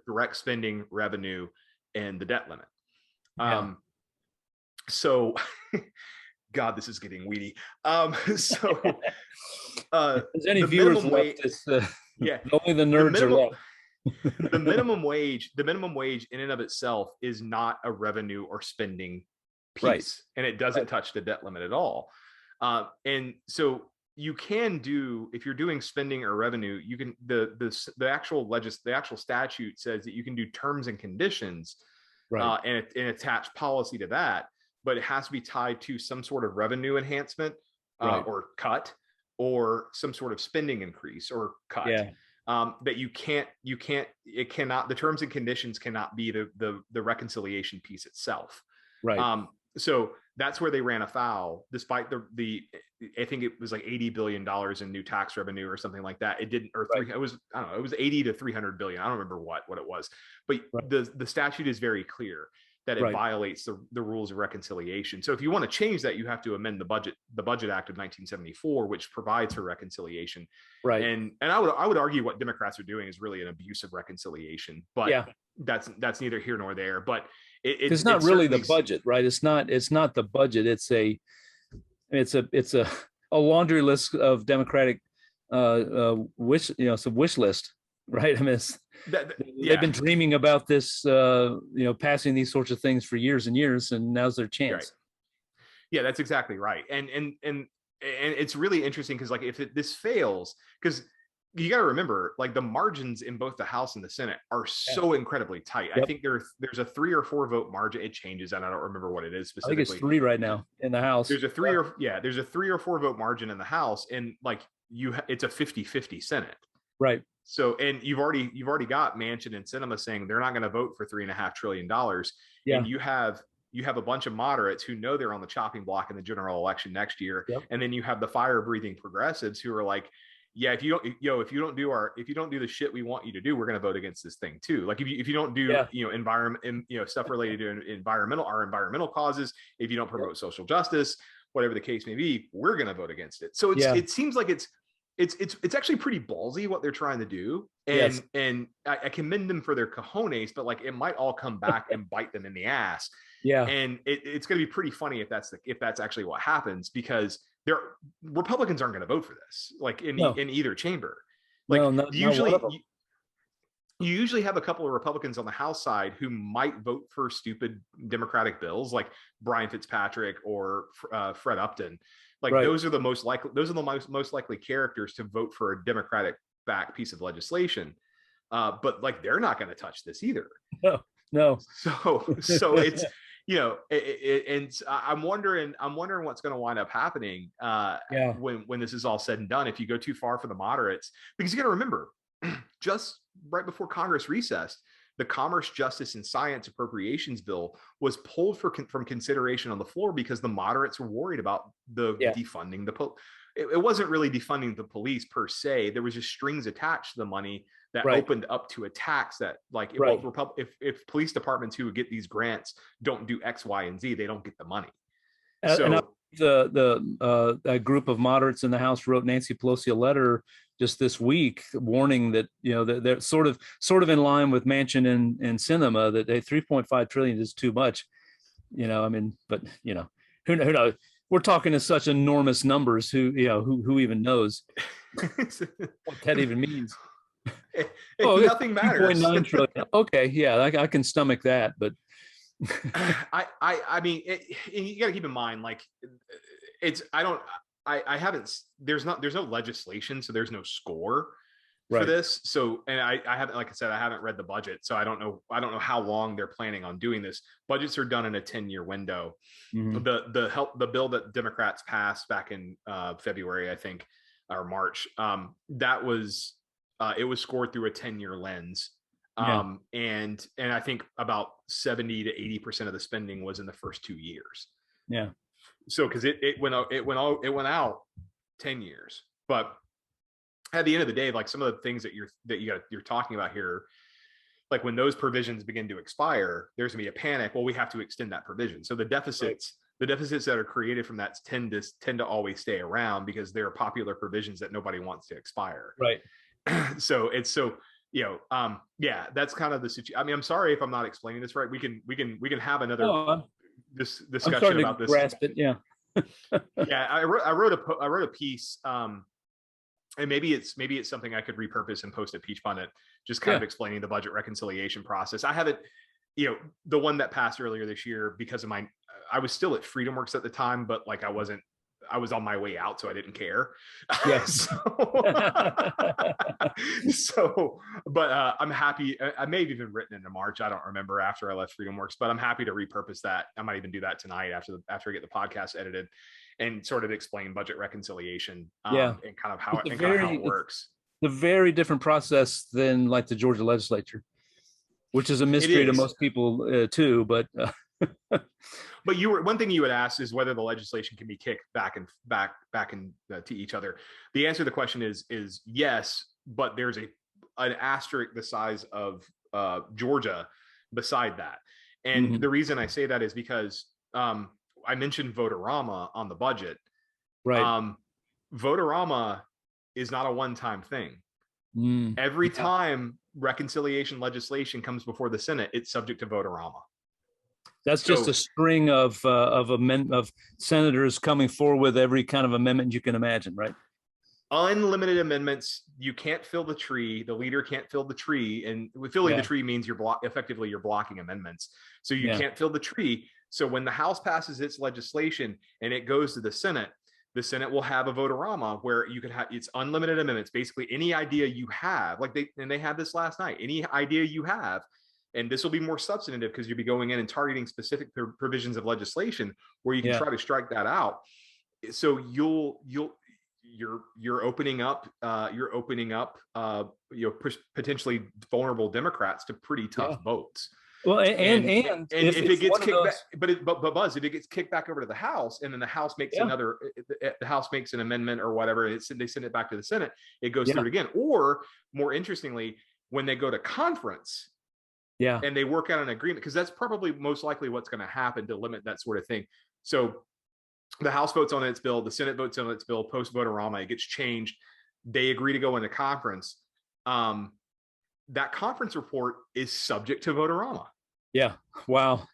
direct spending, revenue, and the debt limit. So God, this is getting weedy. So there's any viewers left, only the nerds are left. the minimum wage in and of itself is not a revenue or spending piece, and it doesn't touch the debt limit at all. And so you can do, if you're doing spending or revenue, you can, the actual statute says that you can do terms and conditions, and attach policy to that, but it has to be tied to some sort of revenue enhancement or cut, or some sort of spending increase or cut. That it cannot, the terms and conditions cannot be the reconciliation piece itself. So that's where they ran afoul, despite the I think it was like $80 billion in new tax revenue or something like that. It didn't, or it was, I don't know, it was 80 to 300 billion. I don't remember what it was, but the statute is very clear that it violates the rules of reconciliation. So if you want to change that, you have to amend the Budget Act of 1974, which provides for reconciliation. And I would argue what Democrats are doing is really an abuse of reconciliation, but that's neither here nor there. But it's not really the budget, right? It's not the budget. It's a laundry list of Democratic some wish list, right? I mean, they've been dreaming about this, passing these sorts of things for years and years, and now's their chance. Yeah, that's exactly right. And it's really interesting because, like, if this fails, because you got to remember, like, the margins in both the House and the Senate are so incredibly tight. I think there's a 3 or 4 vote margin. It changes, and I don't remember what it is specifically. I think it's 3 right now in the House. There's a 3 or 4 vote margin in the House, and like it's a 50-50 Senate. Right. So, and you've already got Manchin and Sinema saying they're not going to vote for $3.5 trillion. And you have a bunch of moderates who know they're on the chopping block in the general election next year. And then you have the fire breathing progressives who are like, yeah, if you don't do the shit we want you to do, we're going to vote against this thing too. Like if you don't do environment and stuff related to environmental causes, if you don't promote social justice, whatever the case may be, we're going to vote against it. So it seems like it's actually pretty ballsy what they're trying to do, and I commend them for their cojones, but like it might all come back and bite them in the ass. And it's going to be pretty funny if that's actually what happens, because Republicans aren't going to vote for this, like in either chamber. Like you usually have a couple of Republicans on the House side who might vote for stupid Democratic bills, like Brian Fitzpatrick or Fred Upton. Like those are the most likely characters to vote for a Democratic backed piece of legislation. But like they're not going to touch this either. No. So it's and I'm wondering what's going to wind up happening when this is all said and done, if you go too far for the moderates, because you got to remember, just right before Congress recessed, the Commerce, Justice, and Science Appropriations Bill was pulled from consideration on the floor because the moderates were worried about defunding the it wasn't really defunding the police per se. There was just strings attached to the money that opened up to a tax that, like, if police departments who would get these grants don't do X, Y, and Z, they don't get the money. A group of moderates in the House wrote Nancy Pelosi a letter just this week warning that they're sort of in line with Manchin and Sinema, that 3.5 trillion is too much. But who knows? We're talking to such enormous numbers. Who even knows what that even means? Nothing matters. 2.9 trillion. Okay, I can stomach that, but I mean, you got to keep in mind, like, there's no legislation, so there's no score for this. So, and I haven't, like I said, I haven't read the budget, so I don't know how long they're planning on doing this. Budgets are done in a 10-year window. The bill that Democrats passed back in February, I think, or March, that was it was scored through a 10-year lens. And I think about 70 to 80% of the spending was in the first 2 years. So because it went out 10 years, but at the end of the day, like, some of the things that you're talking about here, like, when those provisions begin to expire, there's gonna be a panic. Well, we have to extend that provision. So the deficits the deficits that are created from that tend to always stay around because they're popular provisions that nobody wants to expire. Right. So that's kind of the situation. I mean, I'm sorry if I'm not explaining this right. We can have another discussion about this. Grasp it. Yeah. Yeah. I wrote a piece, and maybe it's something I could repurpose and post at Peach Pundit, just kind of explaining the budget reconciliation process. I haven't, the one that passed earlier this year, because of I was still at FreedomWorks at the time, but like I was on my way out, so I didn't care. Yes. But I'm happy. I may have even written into March. I don't remember, after I left FreedomWorks, but I'm happy to repurpose that. I might even do that tonight after I get the podcast edited, and sort of explain budget reconciliation, and kind of how it works. It's a very different process than like the Georgia legislature, which is a mystery to most people too. But but one thing you would ask is whether the legislation can be kicked back to each other. The answer to the question is yes, but there's an asterisk the size of Georgia beside that. And the reason I say that is because I mentioned Votorama on the budget. Right. Votorama is not a one-time thing. Every time reconciliation legislation comes before the Senate, it's subject to Votorama. That's just a string of senators coming forward with every kind of amendment you can imagine, right? Unlimited amendments. You can't fill the tree. The leader can't fill the tree, and filling the tree means you're blocking amendments. So you can't fill the tree. So when the House passes its legislation and it goes to the Senate will have a Votorama where you can have it's unlimited amendments. Basically, any idea you have, they had this last night. Any idea you have. And this will be more substantive because you'll be going in and targeting specific provisions of legislation where you can try to strike that out. So you're opening up potentially vulnerable Democrats to pretty tough votes. Well, and if it gets kicked back, but Buzz, if it gets kicked back over to the House and then the House makes the House makes an amendment or whatever, they send it back to the Senate, it goes through it again. Or more interestingly, when they go to conference. Yeah. And they work out an agreement, because that's probably most likely what's going to happen to limit that sort of thing. So the House votes on its bill, the Senate votes on its bill, post Votorama, it gets changed. They agree to go into conference. That conference report is subject to Votorama. Yeah. Wow.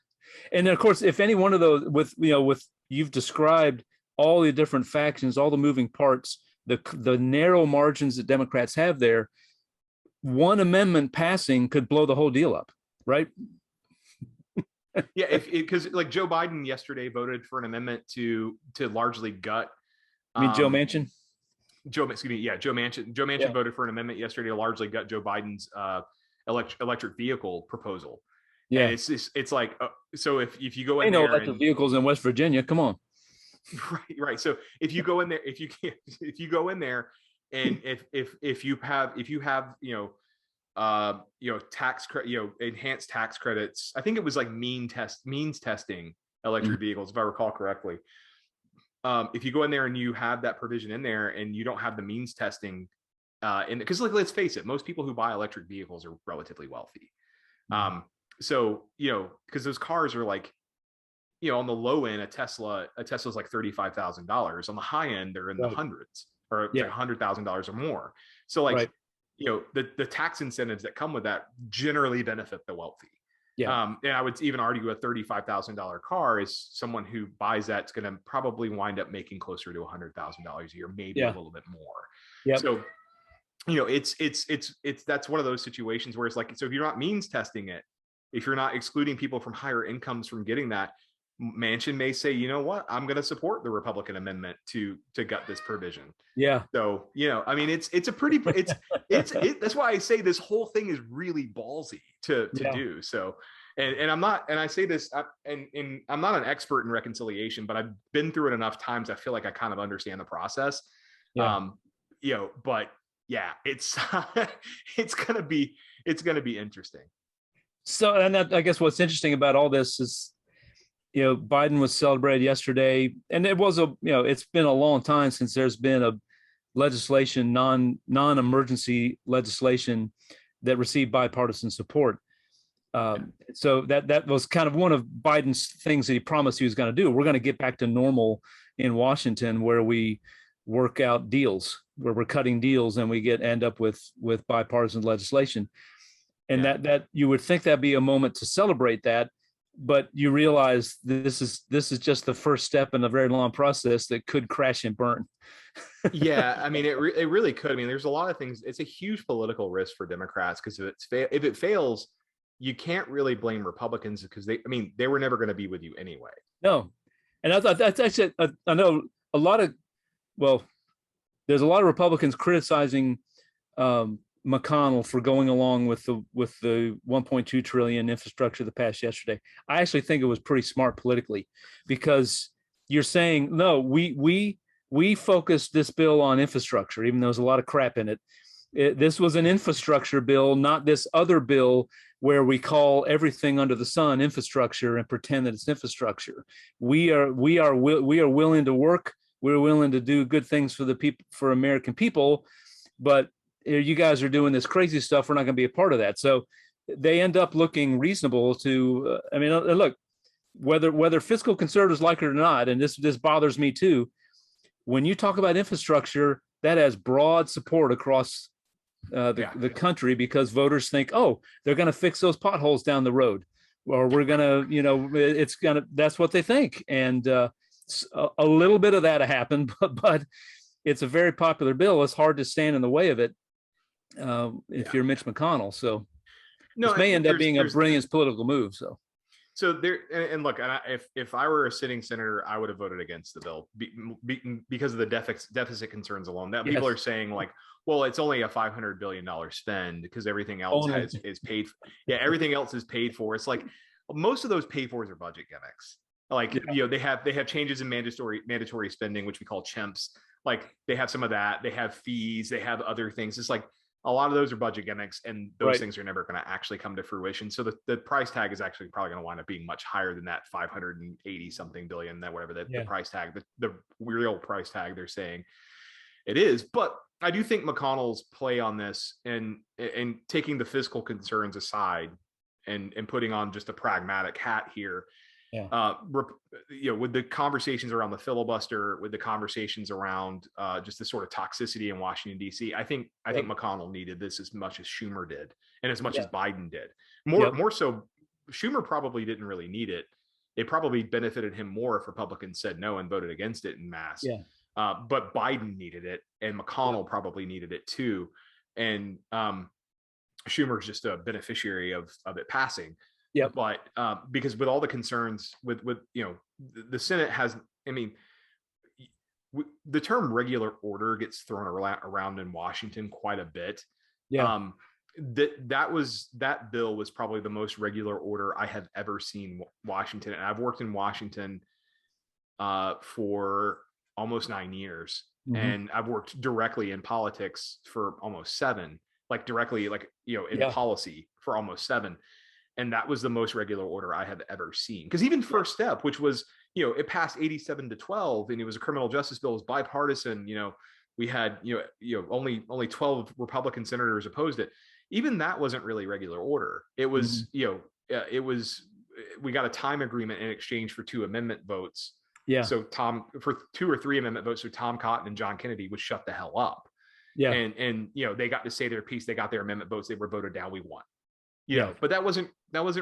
And then, of course, if any one of those with you've described all the different factions, all the moving parts, the narrow margins that Democrats have there, one amendment passing could blow the whole deal up, right? Yeah, because like Joe Biden yesterday voted for an amendment to largely gut. I mean, Joe Manchin. Joe Manchin. Joe Manchin voted for an amendment yesterday to largely gut Joe Biden's electric vehicle proposal. Yeah, and it's like so if you go in there, electric vehicles in West Virginia, come on. Right. So if you go in there, if you go in there. And if you have tax credit, enhanced tax credits, I think it was like means testing electric vehicles, if I recall correctly. If you go in there and you have that provision in there and you don't have the means testing, because let's face it, most people who buy electric vehicles are relatively wealthy. So because those cars are like, on the low end, a Tesla's like $35,000. On the high end, they're in the hundreds. Or $100,000 or more. So the tax incentives that come with that generally benefit the wealthy. Yeah. And I would even argue a $35,000 car is someone who buys that's going to probably wind up making closer to $100,000 a year, maybe a little bit more. Yeah. So, it's that's one of those situations where it's like, so if you're not means testing it, if you're not excluding people from higher incomes from getting that, Manchin may say, you know what, I'm going to support the Republican amendment to gut this provision. Yeah. So, I mean, it's that's why I say this whole thing is really ballsy to do. So, and I'm not, and I say this, and I'm not an expert in reconciliation, but I've been through it enough times. I feel like I kind of understand the process. Yeah. But yeah, it's going to be interesting. So, and I guess what's interesting about all this is, Biden was celebrated yesterday, and it was it's been a long time since there's been a legislation, non-emergency legislation that received bipartisan support. So that was kind of one of Biden's things that he promised he was going to do. We're going to get back to normal in Washington, where we work out deals, where we're cutting deals, and we end up with bipartisan legislation. And that you would think that'd be a moment to celebrate that, but you realize this is just the first step in a very long process that could crash and burn. Yeah, I mean, it really could. I mean, there's a lot of things. It's a huge political risk for Democrats, because if it fails, you can't really blame Republicans, because they were never going to be with you anyway. No, and that's actually, I know a lot of, well, there's a lot of Republicans criticizing McConnell for going along with the 1.2 trillion infrastructure that passed yesterday. I actually think it was pretty smart politically, because you're saying, no, we focused this bill on infrastructure, even though there's a lot of crap in it. This was an infrastructure bill, not this other bill where we call everything under the sun infrastructure and pretend that it's infrastructure. We are willing to work. We're willing to do good things for the people, for American people, but you guys are doing this crazy stuff. We're not going to be a part of that. So they end up looking reasonable to, look, whether fiscal conservatives like it or not, and this bothers me too, when you talk about infrastructure, that has broad support across the country, because voters think, oh, they're going to fix those potholes down the road, or we're going to, that's what they think. And a little bit of that happened, but it's a very popular bill. It's hard to stand in the way of it if you're Mitch McConnell. So this may end up being a brilliant political move. So there, and look, if I were a sitting senator, I would have voted against the bill because of the deficit concerns alone. That people are saying, like, well, it's only a $500 billion spend because everything else is paid. Yeah, everything else is paid for. It's like most of those paid for are budget gimmicks. Like, they have changes in mandatory spending, which we call chimps. Like, they have some of that. They have fees. They have other things. It's like a lot of those are budget gimmicks, and those things are never going to actually come to fruition. So the price tag is actually probably going to wind up being much higher than that 580 something billion, that whatever the price tag, the real price tag they're saying it is. But I do think McConnell's play on this, and taking the fiscal concerns aside and putting on just a pragmatic hat here, with the conversations around the filibuster, with the conversations around just the sort of toxicity in Washington, D.C., I think McConnell needed this as much as Schumer did, and as much as Biden did. More so, Schumer probably didn't really need it. It probably benefited him more if Republicans said no and voted against it en masse. But Biden needed it, and McConnell probably needed it too. And Schumer's just a beneficiary of it passing. Yeah, but because with all the concerns with the Senate has, the term regular order gets thrown around in Washington quite a bit. Yeah. That bill was probably the most regular order I have ever seen Washington, and I've worked in Washington for almost 9 years, and I've worked directly in politics for almost 7, like directly, like in policy for almost 7. And that was the most regular order I have ever seen. Because even First Step, which was, it passed 87-12, and it was a criminal justice bill, it was bipartisan. We had, only 12 Republican senators opposed it. Even that wasn't really regular order. It was, we got a time agreement in exchange for 2 amendment votes. Yeah. So for 2 or 3 amendment votes, so Tom Cotton and John Kennedy would shut the hell up. Yeah. And they got to say their piece. They got their amendment votes. They were voted down. We won. But that wasn't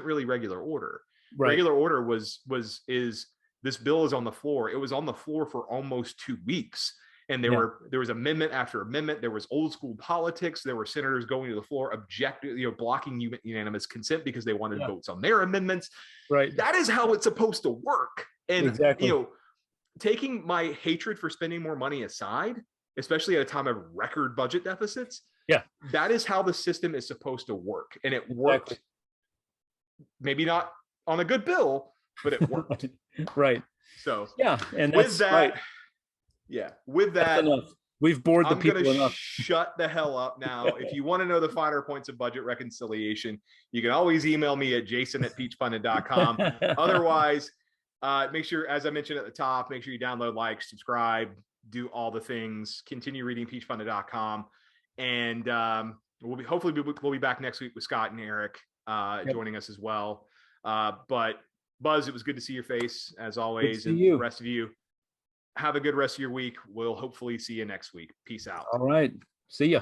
really regular order. Right. Regular order is this bill is on the floor. It was on the floor for almost 2 weeks, and there was amendment after amendment. There was old school politics. There were senators going to the floor, blocking unanimous consent because they wanted votes on their amendments. Right. That is how it's supposed to work. And taking my hatred for spending more money aside, especially at a time of record budget deficits. Yeah, that is how the system is supposed to work, and it worked. Maybe not on a good bill, but it worked. Right. So and with that, with that, we've bored the people enough. Shut the hell up now. If you want to know the finer points of budget reconciliation, you can always email me at jason@peachpundit.com. Otherwise, make sure, as I mentioned at the top, make sure you download, like, subscribe, do all the things. Continue reading peachpundit.com. And we'll be back next week with Scott and Eric. joining us as well. But Buzz, it was good to see your face as always. See and you. The rest of you, have a good rest of your week. We'll hopefully see you next week. Peace out. All right. See ya.